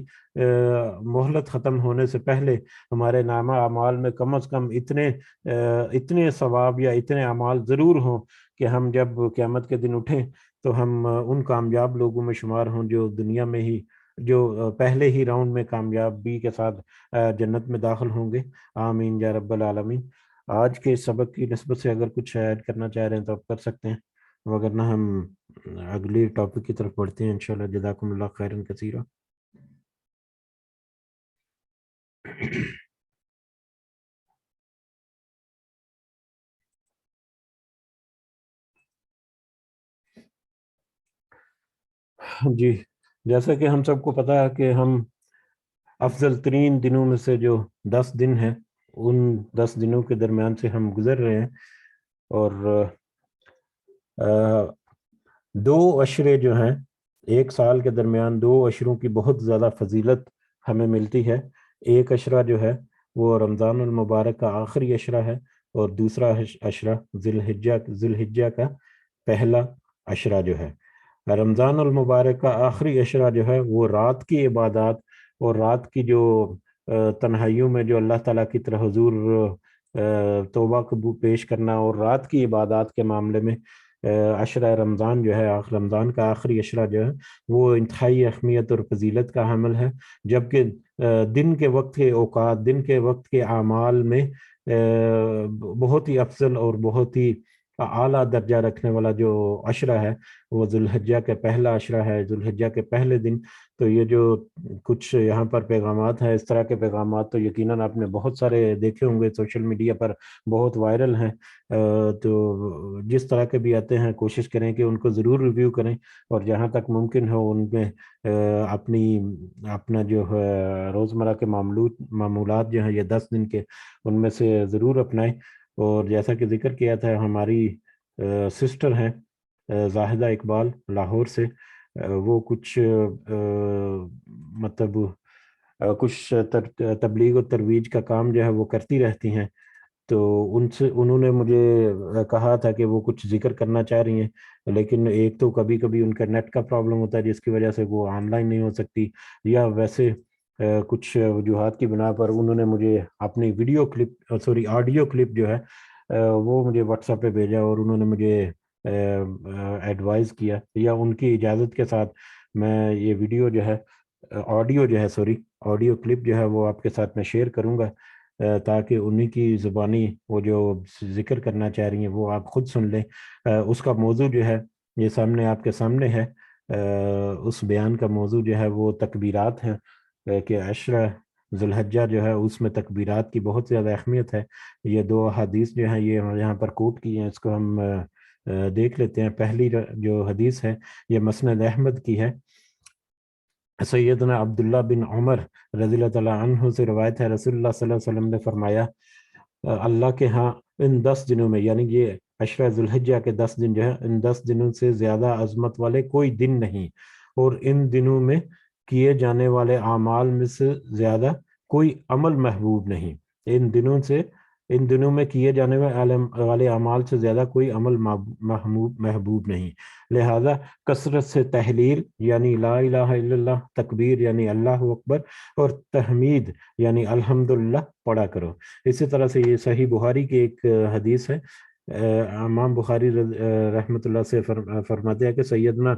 مہلت ختم ہونے سے پہلے ہمارے نامہ اعمال میں کم از کم اتنے ثواب یا اتنے اعمال ضرور ہوں کہ ہم جب قیامت کے دن اٹھیں تو ہم ان کامیاب لوگوں میں شمار ہوں جو دنیا میں ہی، جو پہلے ہی راؤنڈ میں کامیابی کے ساتھ جنت میں داخل ہوں گے۔ آمین یا رب العالمین۔ آج کے سبق کی نسبت سے اگر کچھ ایڈ کرنا چاہ رہے ہیں تو آپ کر سکتے ہیں، وگرنہ ہم اگلی ٹاپک کی طرف بڑھتے ہیں انشاءاللہ۔ جزاکم اللہ خیرا کثیرا۔ جی، جیسا کہ ہم سب کو پتا ہے کہ ہم افضل ترین دنوں میں سے جو 10 دن ہیں، ان 10 دنوں کے درمیان سے ہم گزر رہے ہیں، اور 2 عشرے جو ہیں، ایک سال کے درمیان 2 عشروں کی بہت زیادہ فضیلت ہمیں ملتی ہے۔ ایک عشرہ جو ہے وہ رمضان المبارک کا آخری عشرہ ہے، اور دوسرا عشرہ ذی الحجہ کا پہلا عشرہ جو ہے۔ رمضان المبارک کا آخری عشرہ جو ہے وہ رات کی عبادات اور رات کی جو تنہائیوں میں جو اللہ تعالیٰ کی طرح حضور توبہ قبول پیش کرنا، اور رات کی عبادات کے معاملے میں عشرہ رمضان جو ہے، رمضان کا آخری عشرہ جو ہے وہ انتہائی اہمیت اور فضیلت کا حامل ہے، جبکہ دن کے وقت کے اوقات، دن کے وقت کے اعمال میں بہت ہی افضل اور بہت ہی اعلیٰ درجہ رکھنے والا جو عشرہ ہے وہ ذی الحجہ کے پہلا عشرہ ہے، ذی الحجہ کے پہلے دن۔ تو یہ جو کچھ یہاں پر پیغامات ہیں، اس طرح کے پیغامات تو یقیناً آپ نے بہت سارے دیکھے ہوں گے، سوشل میڈیا پر بہت وائرل ہیں، تو جس طرح کے بھی آتے ہیں کوشش کریں کہ ان کو ضرور ریویو کریں، اور جہاں تک ممکن ہو ان میں اپنا جو ہے روزمرہ کے معمولات جو ہیں یہ 10 دن کے، ان میں سے ضرور اپنائیں۔ اور جیسا کہ ذکر کیا تھا، ہماری سسٹر ہیں زاہدہ اقبال لاہور سے، وہ کچھ مطلب کچھ تبلیغ و ترویج کا کام جو ہے وہ کرتی رہتی ہیں، تو انہوں نے مجھے کہا تھا کہ وہ کچھ ذکر کرنا چاہ رہی ہیں، لیکن ایک تو کبھی کبھی ان کا نیٹ کا پرابلم ہوتا ہے جس کی وجہ سے وہ آن لائن نہیں ہو سکتی، یا ویسے کچھ وجوہات کی بنا پر انہوں نے مجھے اپنی آڈیو کلپ جو ہے وہ مجھے واٹس ایپ پہ بھیجا، اور انہوں نے مجھے ایڈوائز کیا، یا ان کی اجازت کے ساتھ میں یہ ویڈیو جو ہے آڈیو کلپ جو ہے وہ آپ کے ساتھ میں شیئر کروں گا، تاکہ انہی کی زبانی وہ جو ذکر کرنا چاہ رہی ہیں وہ آپ خود سن لیں۔ اس کا موضوع جو ہے یہ سامنے آپ کے سامنے ہے۔ اس بیان کا موضوع جو ہے وہ تکبیرات ہیں، کہ عشرہ ذی الحجہ جو ہے اس میں تکبیرات کی بہت زیادہ اہمیت ہے۔ یہ 2 حدیث جو ہیں یہ یہاں پر کوٹ کی ہیں، اس کو ہم دیکھ لیتے ہیں۔ پہلی جو حدیث ہے یہ مسند احمد کی ہے، سیدنا عبداللہ بن عمر رضی اللہ تعالیٰ عنہ سے روایت ہے، رسول اللہ صلی اللہ علیہ وسلم نے فرمایا، اللہ کے ہاں ان 10 دنوں میں، یعنی یہ عشرہ ذی الحجہ کے 10 دن جو ہے، ان 10 دنوں سے زیادہ عظمت والے کوئی دن نہیں، اور ان دنوں میں کیے جانے والے اعمال میں سے زیادہ کوئی عمل محبوب نہیں۔ ان دنوں میں کیے جانے والے اعمال سے زیادہ کوئی عمل محبوب نہیں، لہذا کثرت سے تحلیل یعنی لا الہ الا اللہ، تکبیر یعنی اللہ اکبر، اور تحمید یعنی الحمدللہ پڑھا کرو۔ اسی طرح سے یہ صحیح بخاری کی ایک حدیث ہے، امام بخاری رحمۃ اللہ سے فرماتے ہیں کہ سیدنا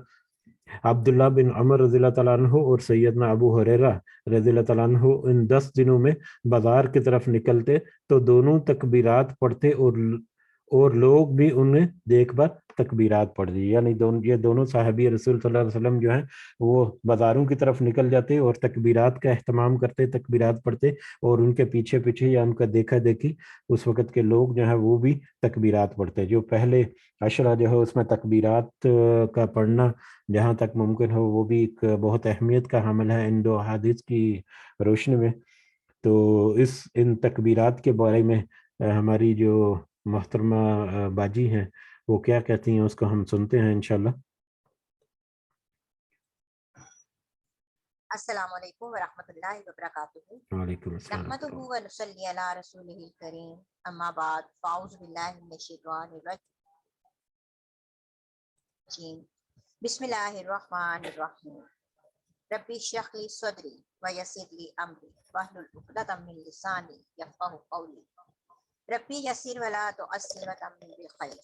عبداللہ بن عمر رضی اللہ تعالیٰ عنہ اور سیدنا ابو ہریرہ رضی اللہ تعالیٰ عنہ ان 10 دنوں میں بازار کی طرف نکلتے تو دونوں تکبیرات پڑھتے اور لوگ بھی انہیں دیکھ کر تکبیرات پڑھ دی. یعنی یہ دونوں صحابی رسول صلی اللہ علیہ وسلم جو ہیں وہ بازاروں کی طرف نکل جاتے اور تکبیرات کا اہتمام کرتے, تکبیرات پڑھتے, اور ان کے پیچھے پیچھے یا ان کا دیکھا دیکھی اس وقت کے لوگ جو ہیں وہ بھی تکبیرات پڑھتے. جو پہلے عشرہ جو ہے اس میں تکبیرات کا پڑھنا جہاں تک ممکن ہو وہ بھی ایک بہت اہمیت کا حامل ہے ان دو احادیث کی روشنی میں. تو ان تکبیرات کے بارے میں ہماری جو محترمہ باجی ہیں وہ کیا کہتی ہیں اس کو ہم سنتے ہیں انشاءاللہ. السلام علیکم ورحمۃ اللہ وبرکاتہ. وعلیکم السلام. نحمدہ و نصلی علی رسولہ الکریم. اما بعد فاعوذ باللہ من الشیطان الرجیم. بسم اللہ الرحمن الرحیم. ربی اشرح لی صدری ویسر لی امری واحلل عقدۃ من لسانی یفقہوا قولی. ربی یسر ولا تعسر وتمم بالخیر.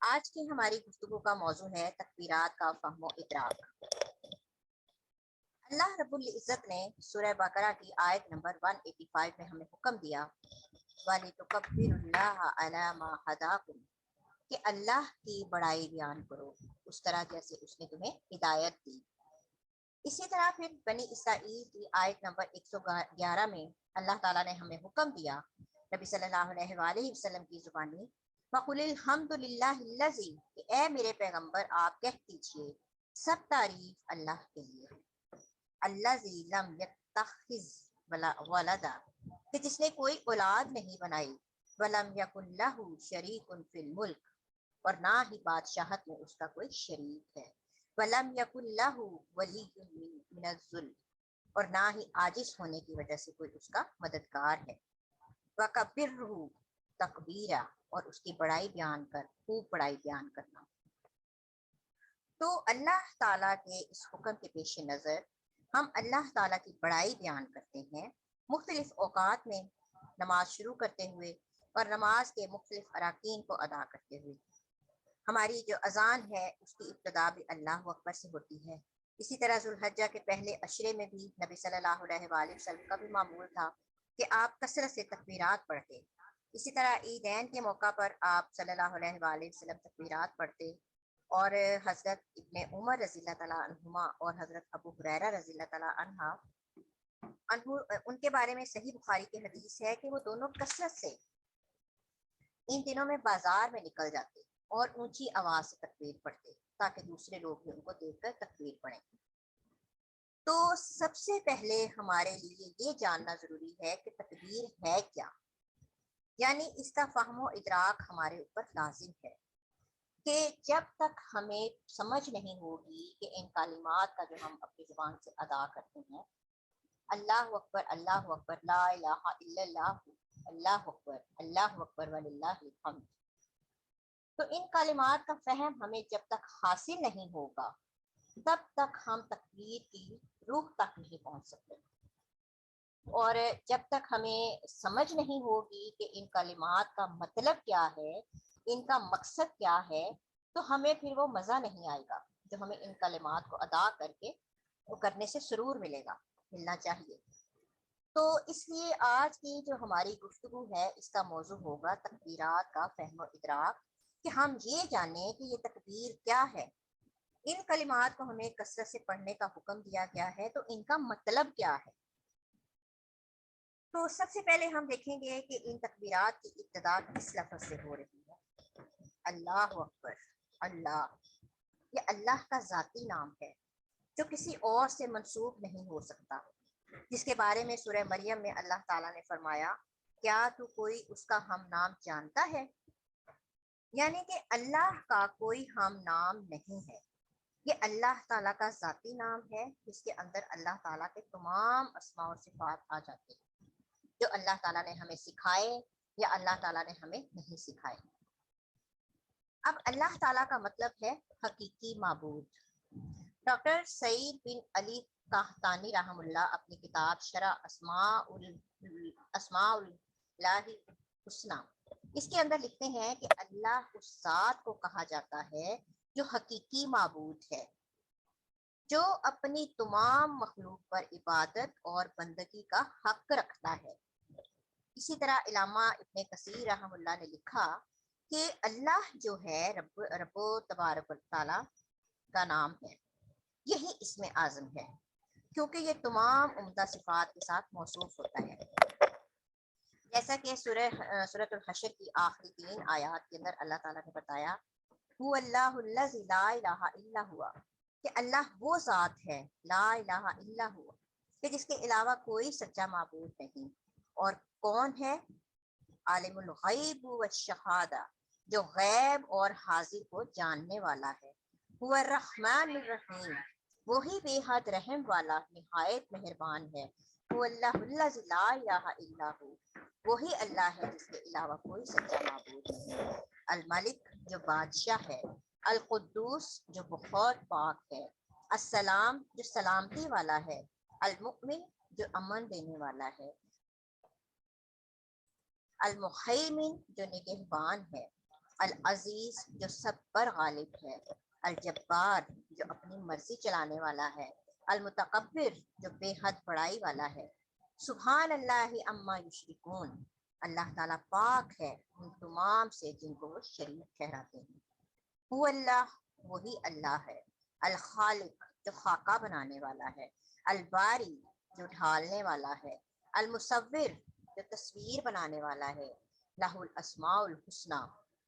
آج کی ہماری گفتگو کا موضوع ہے تکبیرات کا فہم و ادراک. اللہ رب العزت نے سورہ بقرہ کی آیت نمبر 185 میں ہمیں حکم دیا وَلِتُكَبِّرُوا اللَّهَ عَلَى مَا هَدَاكُمْ کہ اللہ کی بڑائی بیان کرو اس طرح جیسے اس نے تمہیں ہدایت دی. اسی طرح پھر بنی اسرائیل کی آیت نمبر 111 میں اللہ تعالیٰ نے ہمیں حکم دیا نبی صلی اللہ علیہ وآلہ وسلم کی زبانی وَقُلِ الْحَمْدُ لِلَّهِ الَّذِي کہ اے میرے پیغمبر آپ کہہ دیجئے سب تعریف اللہ کے لیے الذی لم یتخذ ولدا کہ جس نے کوئی اولاد نہیں بنائی ولم یکن لہ شریک فی الملک اور نہ ہی بادشاہت میں اس کا کوئی شریک ہے ولم یکن لہ ولی من الذل اور نہ ہی عاجز ہونے کی وجہ سے کوئی اس کا مددگار ہے وکبرہ تکبیرا اور اس کی بڑائی بیان کر خوب بڑائی بیان کرنا. تو اللہ تعالیٰ کے اس حکم کے پیش نظر ہم اللہ تعالیٰ کی بڑائی بیان کرتے ہیں مختلف اوقات میں نماز شروع کرتے ہوئے اور نماز کے مختلف اراکین کو ادا کرتے ہوئے. ہماری جو اذان ہے اس کی ابتدا بھی اللہ اکبر سے ہوتی ہے. اسی طرح ذوالحجہ کے پہلے عشرے میں بھی نبی صلی اللہ علیہ وآلہ وسلم کا بھی معمول تھا کہ آپ کثرت سے تکبیرات پڑھتے. اسی طرح عیدین کے موقع پر آپ صلی اللہ علیہ وآلہ وسلم تکبیرات پڑھتے اور حضرت ابن عمر رضی اللہ تعالیٰ عنہما اور حضرت ابو ہریرہ رضی اللہ تعالیٰ عنہ ان کے بارے میں صحیح بخاری کی حدیث ہے کہ وہ دونوں کثرت سے ان دنوں میں بازار میں نکل جاتے اور اونچی آواز سے تکبیر پڑھتے تاکہ دوسرے لوگ بھی ان کو دیکھ کر تکبیر پڑھیں. تو سب سے پہلے ہمارے لیے یہ جاننا ضروری ہے کہ تکبیر ہے کیا, یعنی اس کا فہم و ادراک ہمارے اوپر لازم ہے کہ جب تک ہمیں سمجھ نہیں ہوگی کہ ان کلمات کا جو ہم اپنی زبان سے ادا کرتے ہیں اللہ اکبر لا الہ الا اللہ اللہ اکبر وللہ الحمد, تو ان کلمات کا فہم ہمیں جب تک حاصل نہیں ہوگا تب تک ہم تکبیر کی روح تک نہیں پہنچ سکتے. اور جب تک ہمیں سمجھ نہیں ہوگی کہ ان کلمات کا مطلب کیا ہے, ان کا مقصد کیا ہے, تو ہمیں پھر وہ مزہ نہیں آئے گا جو ہمیں ان کلمات کو ادا کر کے وہ کرنے سے سرور ملنا چاہیے. تو اس لیے آج کی جو ہماری گفتگو ہے اس کا موضوع ہوگا تکبیرات کا فہم و ادراک, کہ ہم یہ جانیں کہ یہ تکبیر کیا ہے, ان کلمات کو ہمیں کثرت سے پڑھنے کا حکم دیا گیا ہے تو ان کا مطلب کیا ہے. تو سب سے پہلے ہم دیکھیں گے کہ ان تکبیرات کی ابتدا کس لفظ سے ہو رہی ہے. اللہ اکبر, اللہ یہ اللہ کا ذاتی نام ہے جو کسی اور سے منسوب نہیں ہو سکتا, جس کے بارے میں سورہ مریم میں اللہ تعالیٰ نے فرمایا کیا تو کوئی اس کا ہم نام جانتا ہے, یعنی کہ اللہ کا کوئی ہم نام نہیں ہے. یہ اللہ تعالیٰ کا ذاتی نام ہے جس کے اندر اللہ تعالیٰ کے تمام اسماء و صفات آ جاتے ہیں جو اللہ تعالیٰ نے ہمیں سکھائے یا اللہ تعالیٰ نے ہمیں نہیں سکھائے. اب اللہ تعالیٰ کا مطلب ہے حقیقی معبود. ڈاکٹر سعید بن علی قحطانی رحم اللہ اپنی کتاب شرح اسماء اللہ الحسنی اس کے اندر لکھتے ہیں کہ اللہ اس ذات کو کہا جاتا ہے جو حقیقی معبود ہے, جو اپنی تمام مخلوق پر عبادت اور بندگی کا حق رکھتا ہے. اسی طرح علامہ ابن کثیر رحم اللہ نے لکھا کہ اللہ جو ہے رب و تبارک و تعالیٰ کا نام ہے، یہی اسم اعظم ہے، کیونکہ یہ تمام عمدہ صفات کے ساتھ موصوف ہوتا ہے، جیسا کہ سورۃ الحشر کی آخری 3 آیات کے اندر اللہ تعالیٰ نے بتایا هو اللہ الذی لا الہ الا ہوا، کہ اللہ وہ ذات ہے لا الہ الا ہوا، کہ جس کے علاوہ کوئی سچا معبود نہیں، اور کون ہے؟ عالم الغیب والشہادہ، جو غیب اور حاضر کو جاننے والا ہے، هو الرحمن الرحیم، وہی بے حد رحم والا نہایت مہربان ہے، هو اللہ الذی لا الہ الا ہو، وہی اللہ ہے جس کے علاوہ کوئی سچا معبود نہیں، الملک جو بادشاہ ہے، القدوس جو بہت پاک ہے، السلام جو سلامتی والا ہے، المؤمن جو امن دینے والا ہے، المحیمن جو نگہبان ہے، العزیز جو سب پر غالب ہے، الجبار جو اپنی مرضی چلانے والا ہے، المتکبر جو بے حد بڑائی والا ہے، سبحان اللہ عما یشرکون، اللہ تعالیٰ پاک ہے ان تمام سے جن کو وہ شریک ٹھہراتے ہیں، هو اللہ وہی اللہ ہے، الخالق جو خاکہ بنانے والا ہے، الباری جو ڈھالنے والا ہے، المصور جو تصویر بنانے والا ہے، لہ الاسماء الحسنی،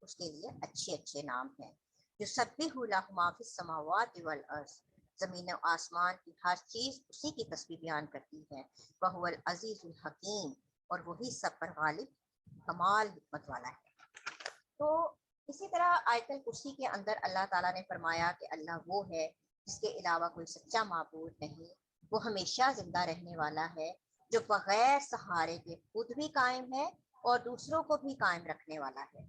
اس کے لیے اچھے اچھے نام ہیں، یسبح لہ ما فی السماوات والارض، زمین و آسمان کی ہر چیز اسی کی تسبیح بیان کرتی ہے، وہو العزیز الحکیم، اور وہی سب پر غالب کمال حکمت والا ہے۔ تو اسی طرح آیت الکرسی کے اندر اللہ تعالیٰ نے فرمایا کہ اللہ وہ ہے جس کے علاوہ کوئی سچا معبود نہیں، وہ ہمیشہ زندہ رہنے والا ہے، جو بغیر سہارے کے خود بھی قائم ہے اور دوسروں کو بھی قائم رکھنے والا ہے۔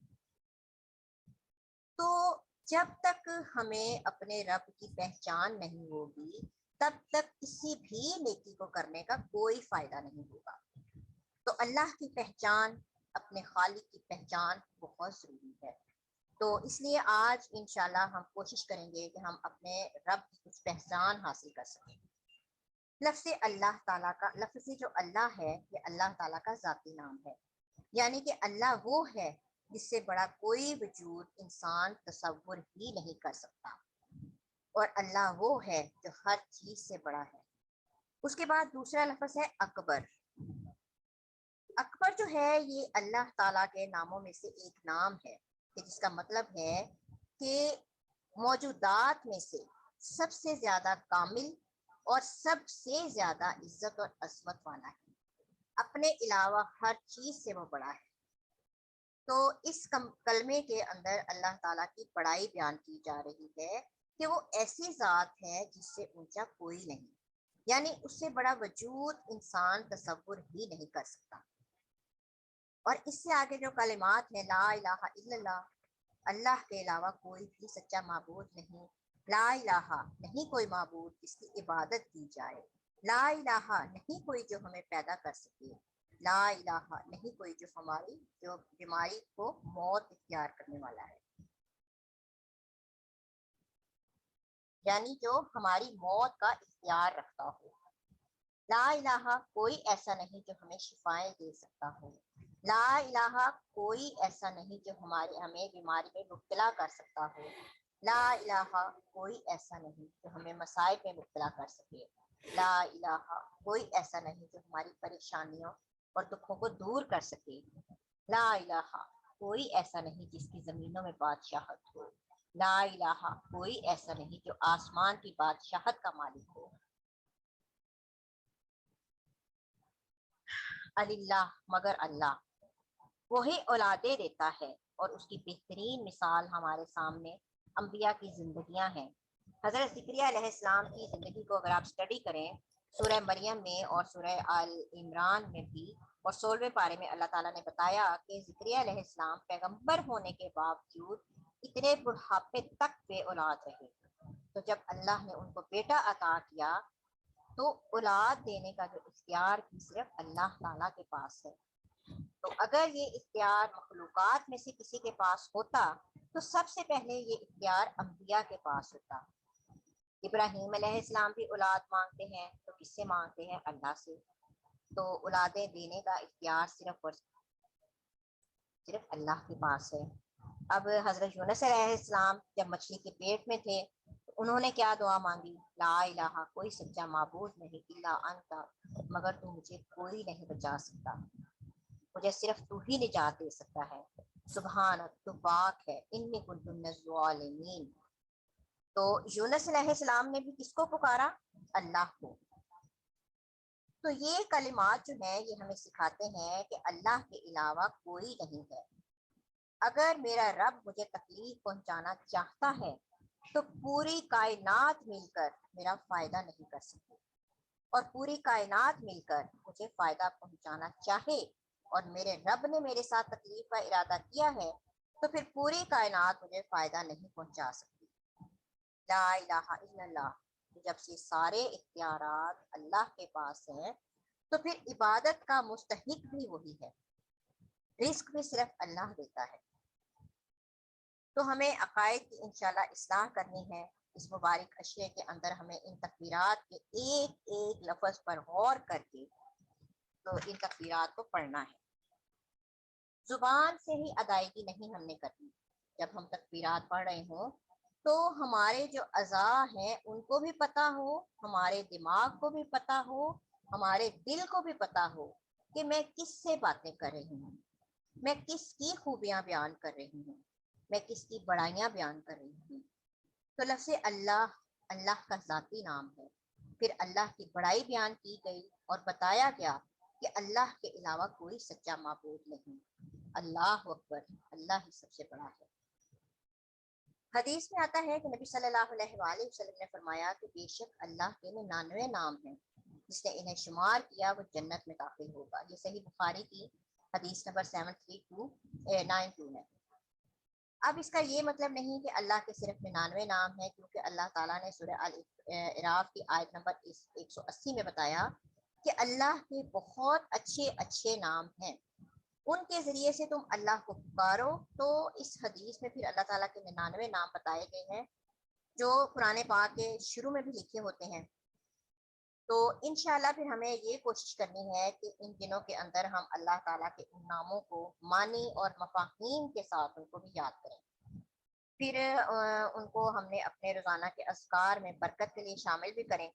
تو جب تک ہمیں اپنے رب کی پہچان نہیں ہوگی تب تک کسی بھی نیکی کو کرنے کا کوئی فائدہ نہیں ہوگا۔ تو اللہ کی پہچان، اپنے خالق کی پہچان بہت ضروری ہے۔ تو اس لیے آج انشاءاللہ ہم کوشش کریں گے کہ ہم اپنے رب کی کچھ پہچان حاصل کر سکیں۔ لفظ اللہ تعالیٰ کا، لفظ جو اللہ ہے یہ اللہ تعالیٰ کا ذاتی نام ہے، یعنی کہ اللہ وہ ہے جس سے بڑا کوئی وجود انسان تصور ہی نہیں کر سکتا، اور اللہ وہ ہے جو ہر چیز سے بڑا ہے۔ اس کے بعد دوسرا لفظ ہے اکبر۔ اکبر جو ہے یہ اللہ تعالیٰ کے ناموں میں سے ایک نام ہے کہ جس کا مطلب ہے کہ موجودات میں سے سب سے زیادہ کامل اور سب سے زیادہ عزت اور عظمت والا ہے، اپنے علاوہ ہر چیز سے وہ بڑا ہے۔ تو اس کلمے کے اندر اللہ تعالیٰ کی بڑائی بیان کی جا رہی ہے کہ وہ ایسی ذات ہے جس سے اونچا کوئی نہیں، یعنی اس سے بڑا وجود انسان تصور ہی نہیں کر سکتا۔ اور اس سے آگے جو کلمات ہیں، لا الہ الا اللہ، اللہ کے علاوہ کوئی بھی سچا معبود نہیں، لا الہ نہیں کوئی معبود جس کی عبادت کی جائے، لا الہ نہیں کوئی جو ہمیں پیدا کر سکے، لا الہ نہیں کوئی جو ہماری جو بیماری کو موت اختیار کرنے والا ہے، یعنی جو ہماری موت کا اختیار رکھتا ہو، لا الہ کوئی ایسا نہیں جو ہمیں شفائیں دے سکتا ہو، لا الہ کوئی ایسا نہیں جو ہمیں بیماری میں مبتلا کر سکتا ہو، لا الہ کوئی ایسا نہیں جو ہمیں مسائل میں مبتلا کر سکے، لا الہ کوئی ایسا نہیں جو ہماری پریشانیوں اور دکھوں کو دور کر سکے، لا الہ کوئی ایسا نہیں جس کی زمینوں میں بادشاہت ہو، لا الہ کوئی ایسا نہیں جو آسمان کی بادشاہت کا مالک ہو۔ اللہ مگر اللہ، وہی اولادیں دیتا ہے، اور اس کی بہترین مثال ہمارے سامنے انبیاء کی زندگیاں ہیں۔ حضرت زکریا علیہ السلام کی زندگی کو اگر آپ اسٹڈی کریں سورہ مریم میں اور سورہ آل عمران میں بھی، اور 16ویں پارے میں اللہ تعالیٰ نے بتایا کہ زکریا علیہ السلام پیغمبر ہونے کے باوجود اتنے بڑھاپے تک بے اولاد رہے، تو جب اللہ نے ان کو بیٹا عطا کیا تو اولاد دینے کا جو اختیار بھی صرف اللہ تعالیٰ کے پاس ہے۔ تو اگر یہ اختیار مخلوقات میں سے کسی کے پاس ہوتا تو سب سے پہلے یہ اختیار انبیاء کے پاس ہوتا۔ ابراہیم علیہ السلام بھی اولاد مانگتے ہیں تو کس سے مانگتے ہیں؟ اللہ سے۔ تو اولادیں دینے کا اختیار صرف اور صرف اللہ کے پاس ہے۔ اب حضرت یونس علیہ السلام جب مچھلی کے پیٹ میں تھے تو انہوں نے کیا دعا مانگی؟ لا الہ، کوئی سچا معبود نہیں، الا انت، مگر تو مجھے کوئی نہیں بچا سکتا، مجھے صرف تو ہی نجات دے سکتا ہے، سبحانک، تو پاک ہے، انی کنت من الظالمین۔ تو یونس علیہ السلام نے بھی کس کو پکارا؟ اللہ کو۔ تو یہ کلمات جو ہیں یہ ہمیں سکھاتے ہیں کہ اللہ کے علاوہ کوئی نہیں ہے۔ اگر میرا رب مجھے تکلیف پہنچانا چاہتا ہے تو پوری کائنات مل کر میرا فائدہ نہیں کر سکتی، اور پوری کائنات مل کر مجھے فائدہ پہنچانا چاہے اور میرے رب نے میرے ساتھ تکلیف کا ارادہ کیا ہے تو پھر پوری کائنات مجھے فائدہ نہیں پہنچا سکتی۔ لا الہ الا اللہ، جب سے سارے اختیارات اللہ کے پاس ہیں تو پھر عبادت کا مستحق بھی وہی ہے، رزق بھی صرف اللہ دیتا ہے۔ تو ہمیں عقائد کی انشاءاللہ اصلاح کرنی ہے۔ اس مبارک اشرے کے اندر ہمیں ان تکبیرات کے ایک ایک لفظ پر غور کر کے تو ان تکبیرات کو پڑھنا ہے۔ زبان سے ہی ادائیگی نہیں ہم نے کرنی، جب ہم تکبیرات پڑھ رہے ہوں تو ہمارے جو اعضاء ہیں ان کو بھی پتہ ہو، ہمارے دماغ کو بھی پتہ ہو، ہمارے دل کو بھی پتہ ہو کہ میں کس سے باتیں کر رہی ہوں، میں کس کی خوبیاں بیان کر رہی ہوں، میں کس کی بڑائیاں بیان کر رہی ہوں۔ تو لفظ اللہ، اللہ کا ذاتی نام ہے، پھر اللہ کی بڑائی بیان کی گئی اور بتایا گیا کہ اللہ کے علاوہ کوئی سچا معبود نہیں، اللہ اکبر، اللہ ہی سب سے بڑا ہے۔ حدیث میں آتا ہے کہ نبی صلی اللہ علیہ وآلہ وسلم نے فرمایا کہ بے شک اللہ کے 99 نام ہیں، جس نے انہیں شمار کیا وہ جنت میں داخل ہوگا۔ یہ صحیح بخاری کی حدیث نمبر 7392 ہے۔ اب اس کا یہ مطلب نہیں کہ اللہ کے صرف 99 نام ہیں، کیونکہ اللہ تعالیٰ نے سورہ الاعراف کی آیت نمبر 180 میں بتایا کہ اللہ کے بہت اچھے اچھے نام ہیں، ان کے ذریعے سے تم اللہ کو پکارو۔ تو اس حدیث میں پھر اللہ تعالیٰ کے 99 نام بتائے گئے ہیں جو قرآن پاک کے شروع میں بھی لکھے ہوتے ہیں۔ تو انشاءاللہ پھر ہمیں یہ کوشش کرنی ہے کہ ان دنوں کے اندر ہم اللہ تعالیٰ کے ان ناموں کو معنی اور مفاہیم کے ساتھ ان کو بھی یاد کریں، پھر ان کو ہم نے اپنے روزانہ کے اذکار میں برکت کے لیے شامل بھی کریں،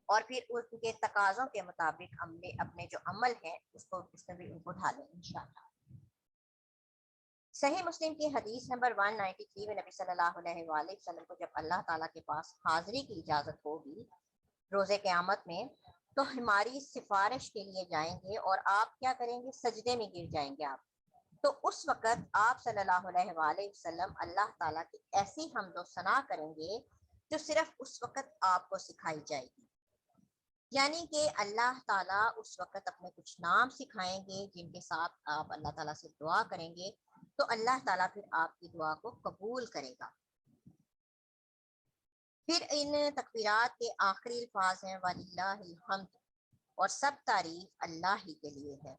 اور پھر ان کے تقاضوں کے مطابق اپنے جو عمل ہے اس میں بھی ان کو ڈھالیں انشاءاللہ۔ صحیح مسلم کی حدیث نمبر 193 میں نبی صلی اللہ علیہ وآلہ وسلم کو جب اللہ تعالیٰ کے پاس حاضری کی اجازت ہوگی روزے قیامت میں تو ہماری سفارش کے لیے جائیں گے، اور آپ کیا کریں گے؟ سجدے میں گر جائیں گے آپ۔ تو اس وقت آپ صلی اللہ علیہ وآلہ وسلم اللہ تعالیٰ کی ایسی حمد و ثنا کریں گے جو صرف اس وقت آپ کو سکھائی جائے گی، یعنی کہ اللہ تعالیٰ اس وقت اپنے کچھ نام سکھائیں گے جن کے ساتھ آپ اللہ تعالیٰ سے دعا کریں گے، تو اللہ تعالیٰ پھر آپ کی دعا کو قبول کرے گا۔ پھر ان تکبیرات کے آخری الفاظ ہیں وَلِلَّهِ الْحَمْدُ، اور سب تعریف اللہ ہی کے لیے ہے۔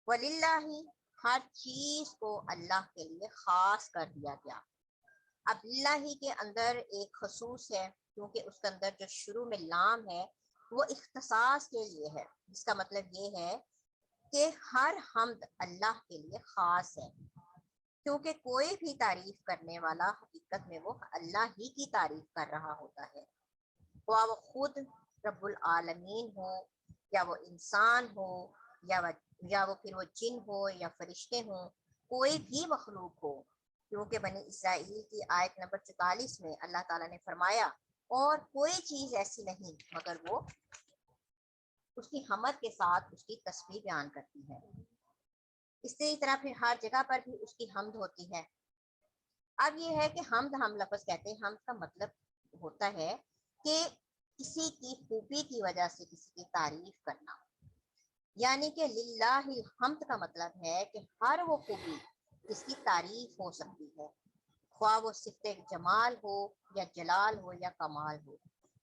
وَلِلَّهِ، ہر چیز کو اللہ کے لیے خاص کر دیا گیا۔ اب اللہ کے اندر ایک خصوص ہے، کیونکہ اس کے اندر جو شروع میں لام ہے وہ اختصاص کے لیے ہے، جس کا مطلب یہ ہے کہ ہر حمد اللہ کے لیے خاص ہے، کیونکہ کوئی بھی تعریف کرنے والا حقیقت میں وہ اللہ ہی کی تعریف کر رہا ہوتا ہے، خواہ وہ خود رب العالمین ہو، یا وہ انسان ہو، یا وہ پھر وہ جن ہو یا فرشتے ہوں، کوئی بھی مخلوق ہو، کیونکہ بنی اسرائیل کی آیت نمبر 44 میں اللہ تعالیٰ نے فرمایا اور کوئی چیز ایسی نہیں مگر وہ اس کی حمد کے ساتھ اس کی تسبیح بیان کرتی ہے۔ اسی طرح پھر ہر جگہ پر بھی اس کی حمد ہوتی ہے۔ اب یہ ہے کہ حمد ہم لفظ کہتے ہیں، حمد کا مطلب ہوتا ہے کہ کسی کی خوبی کی وجہ سے کسی کی تعریف کرنا، یعنی کہ للہ الحمد کا مطلب ہے کہ ہر وہ خوبی جس کی تعریف ہو سکتی ہے، خواہ وہ صفت جمال ہو یا جلال ہو یا کمال ہو،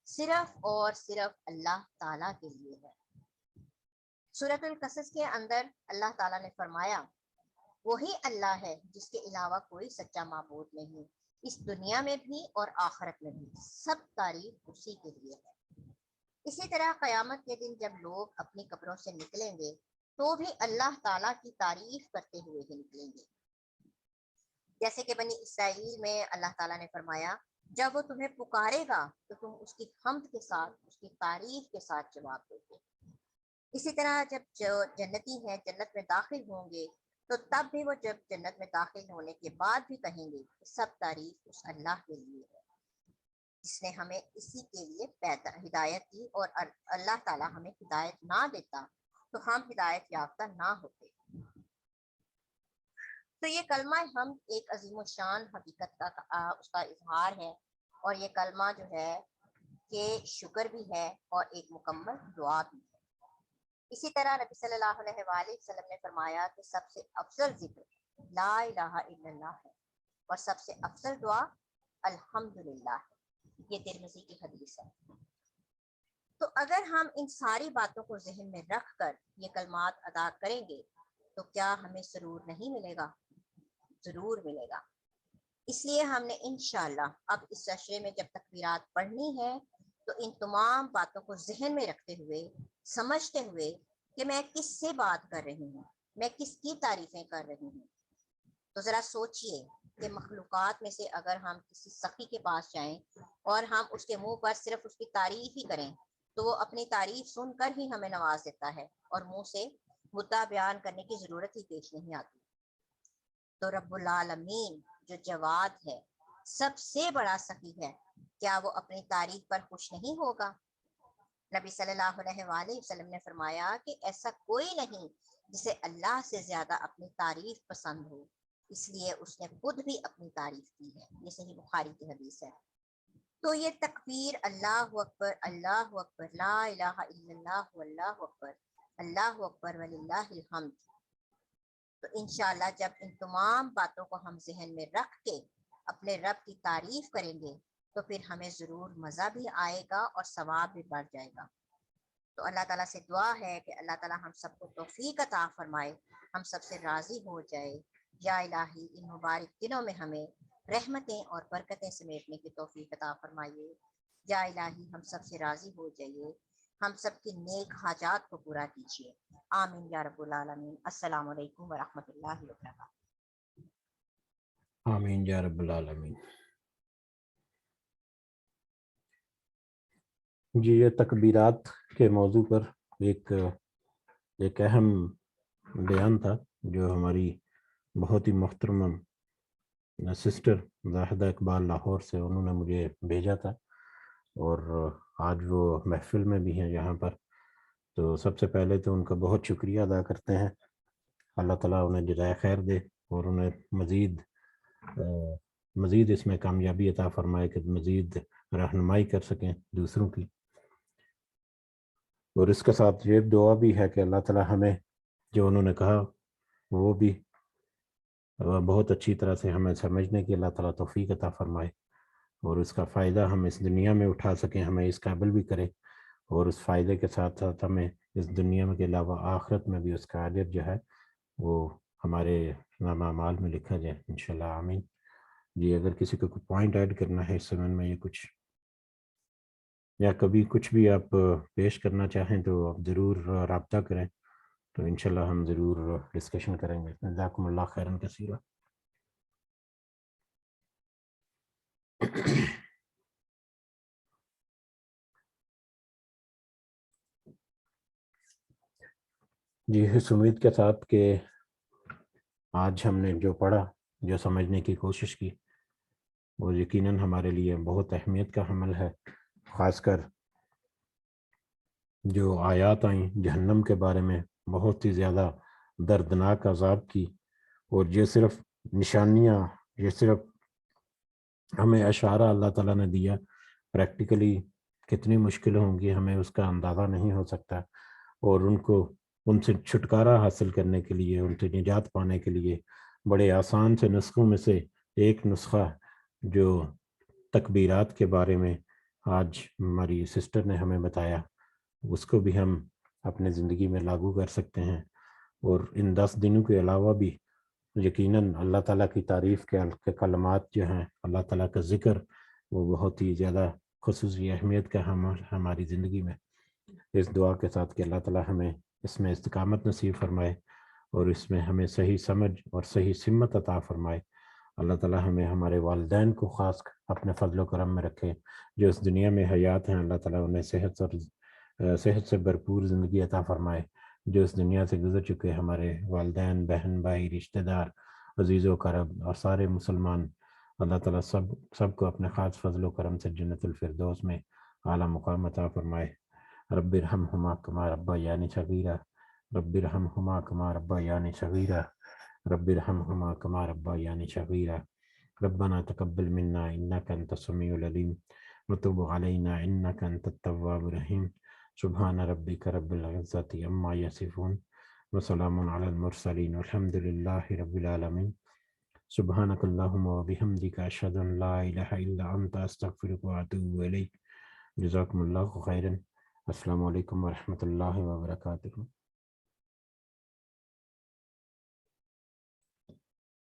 صرف اور صرف اللہ تعالیٰ کے لیے ہے۔ سورۃ القصص کے اندر اللہ تعالیٰ نے فرمایا وہی اللہ ہے جس کے علاوہ کوئی سچا معبود نہیں، اس دنیا میں بھی اور آخرت میں بھی، سب تعریف اسی کے لیے ہے۔ اسی طرح قیامت کے دن جب لوگ اپنی قبروں سے نکلیں گے تو بھی اللہ تعالیٰ کی تعریف کرتے ہوئے ہی نکلیں گے، جیسے کہ بنی اسرائیل میں اللہ تعالیٰ نے فرمایا جب وہ تمہیں پکارے گا تو تم اس کی حمد کے ساتھ، اس کی تعریف کے ساتھ جواب دو گے۔ اسی طرح جب جو جنتی ہیں جنت میں داخل ہوں گے تو تب بھی وہ جب جنت میں داخل ہونے کے بعد بھی کہیں گے کہ سب تعریف اس اللہ کے لیے ہے جس نے ہمیں اسی کے لیے پیدا ہدایت دی، اور اللہ تعالیٰ ہمیں ہدایت نہ دیتا تو ہم ہدایت یافتہ نہ ہوتے۔ تو یہ کلمہ ہم ایک عظیم الشان حقیقت کا اس کا اظہار ہے، اور یہ کلمہ جو ہے کہ شکر بھی ہے اور ایک مکمل دعا بھی ہے۔ اسی طرح نبی صلی اللہ علیہ وآلہ وسلم نے فرمایا کہ سب سے افضل ذکر لا الہ الا اللہ ہے، اور سب سے افضل دعا الحمدللہ ہے۔ یہ ترمذی کی حدیث ہے۔ تو اگر ہم ان ساری باتوں کو ذہن میں رکھ کر یہ کلمات ادا کریں گے تو کیا ہمیں سرور نہیں ملے گا؟ ضرور ملے گا۔ اس لیے ہم نے انشاءاللہ اب اس عشرے میں جب تکبیرات پڑھنی ہے تو ان تمام باتوں کو ذہن میں رکھتے ہوئے، سمجھتے ہوئے کہ میں کس سے بات کر رہی ہوں، میں کس کی تعریفیں کر رہی ہوں، تو ذرا سوچئے کہ مخلوقات میں سے اگر ہم کسی سخی کے پاس جائیں اور ہم اس کے منہ پر صرف اس کی تعریف ہی کریں تو وہ اپنی تعریف سن کر ہی ہمیں نواز دیتا ہے اور منہ سے مدعا بیان کرنے کی ضرورت ہی پیش نہیں آتی۔ تو رب العالمین جو جواد ہے، سب سے بڑا سخی ہے، کیا وہ اپنی تعریف پر خوش نہیں ہوگا؟ نبی صلی اللہ علیہ وآلہ وسلم نے فرمایا کہ ایسا کوئی نہیں جسے اللہ سے زیادہ اپنی تعریف پسند ہو، اس لیے اس نے خود بھی اپنی تعریف کی ہے۔ یہ صحیح بخاری کی حدیث ہے۔ تو یہ تکبیر اللہ اکبر لا الہ الا اللہ اللہ اکبر وللہ الحمد، تو انشاءاللہ جب ان تمام باتوں کو ہم ذہن میں رکھ کے اپنے رب کی تعریف کریں گے تو پھر ہمیں ضرور مزہ بھی آئے گا اور ثواب بھی بڑھ جائے گا۔ تو اللہ تعالیٰ سے دعا ہے کہ اللہ تعالیٰ ہم سب کو توفیق عطا فرمائے، ہم سب سے راضی ہو جائے۔ یا الہی ان مبارک دنوں میں ہمیں رحمتیں اور برکتیں سمیٹنے کی توفیق عطا فرمائیے۔ یا الہی ہم سب سے راضی ہو جائیے، ہم سب کی نیک حاجات کو پورا کیجیے۔ آمین یا رب العالمین۔ السلام علیکم ورحمۃ اللہ وبرکاتہ۔ آمین یا رب العالمین۔ جی، یہ تکبیرات کے موضوع پر ایک اہم بیان تھا جو ہماری بہت ہی محترم سسٹر زاہدہ اقبال لاہور سے انہوں نے مجھے بھیجا تھا، اور آج وہ محفل میں بھی ہیں یہاں پر۔ تو سب سے پہلے تو ان کا بہت شکریہ ادا کرتے ہیں، اللہ تعالیٰ انہیں جزائے خیر دے اور انہیں مزید اس میں کامیابی عطا فرمائے کہ مزید رہنمائی کر سکیں دوسروں کی۔ اور اس کے ساتھ یہ دعا بھی ہے کہ اللہ تعالیٰ ہمیں جو انہوں نے کہا وہ بھی بہت اچھی طرح سے ہمیں سمجھنے کی اللہ تعالیٰ توفیق عطا فرمائے، اور اس کا فائدہ ہم اس دنیا میں اٹھا سکیں، ہمیں اس قابل بھی کرے، اور اس فائدے کے ساتھ ساتھ ہمیں اس دنیا میں کے علاوہ آخرت میں بھی اس کا اجر جو ہے وہ ہمارے نامہ اعمال میں لکھا جائے انشاءاللہ۔ آمین۔ جی، اگر کسی کو کوئی پوائنٹ ایڈ کرنا ہے اس زمین میں یہ کچھ، یا کبھی کچھ بھی آپ پیش کرنا چاہیں تو آپ ضرور رابطہ کریں، تو انشاءاللہ ہم ضرور ڈسکشن کریں گے۔ جزاکم اللہ خیراً کثیرا۔ جی، اس امید کے ساتھ کہ آج ہم نے جو پڑھا، جو سمجھنے کی کوشش کی، وہ یقیناً ہمارے لیے بہت اہمیت کا حامل ہے، خاص کر جو آیات آئیں جہنم کے بارے میں، بہت ہی زیادہ دردناک عذاب کی، اور یہ صرف نشانیاں، یہ صرف ہمیں اشارہ اللہ تعالیٰ نے دیا، پریکٹیکلی کتنی مشکل ہوں گی ہمیں اس کا اندازہ نہیں ہو سکتا، اور ان سے چھٹکارا حاصل کرنے کے لیے، ان سے نجات پانے کے لیے بڑے آسان سے نسخوں میں سے ایک نسخہ جو تکبیرات کے بارے میں آج ہماری سسٹر نے ہمیں بتایا، اس کو بھی ہم اپنے زندگی میں لاگو کر سکتے ہیں، اور ان 10 دنوں کے علاوہ بھی یقیناً اللہ تعالیٰ کی تعریف کے کلمات جو ہیں، اللہ تعالیٰ کا ذکر، وہ بہت ہی زیادہ خصوصی اہمیت کا ہماری زندگی میں۔ اس دعا کے ساتھ کہ اللہ تعالیٰ ہمیں اس میں استقامت نصیب فرمائے اور اس میں ہمیں صحیح سمجھ اور صحیح سمت عطا فرمائے۔ اللہ تعالیٰ ہمیں ہمارے والدین کو خاص اپنے فضل و کرم میں رکھے، جو اس دنیا میں حیات ہیں اللہ تعالیٰ انہیں صحت سے بھرپور زندگی عطا فرمائے۔ جو اس دنیا سے گزر چکے ہمارے والدین، بہن بھائی، رشتہ دار، عزیز و کرب اور سارے مسلمان، اللہ تعالیٰ سب کو اپنے خاص فضل و کرم سے جنت الفردوس میں اعلیٰ مقام عطا فرمائے۔ رب ارحمہما کما ربیانی صغیرا، رب ارحمہما کما ربیانی صغیرا، رب ارحمہما کما ربیانی صغیرا۔ ربنا تقبل منا انک انت السمیع العلیم وتب علینا انک انت التواب الرحیم۔ سبحان ربک رب العزۃ عما یصفون وسلام علی المرسلین والحمد للہ رب العالمین۔ سبحانک اللہم وبحمدک اشہد ان لا الہ الا انت استغفرک واتوب الیک۔ جزاکم اللہ خیرا۔ السلام علیکم ورحمۃ اللہ وبرکاتہ۔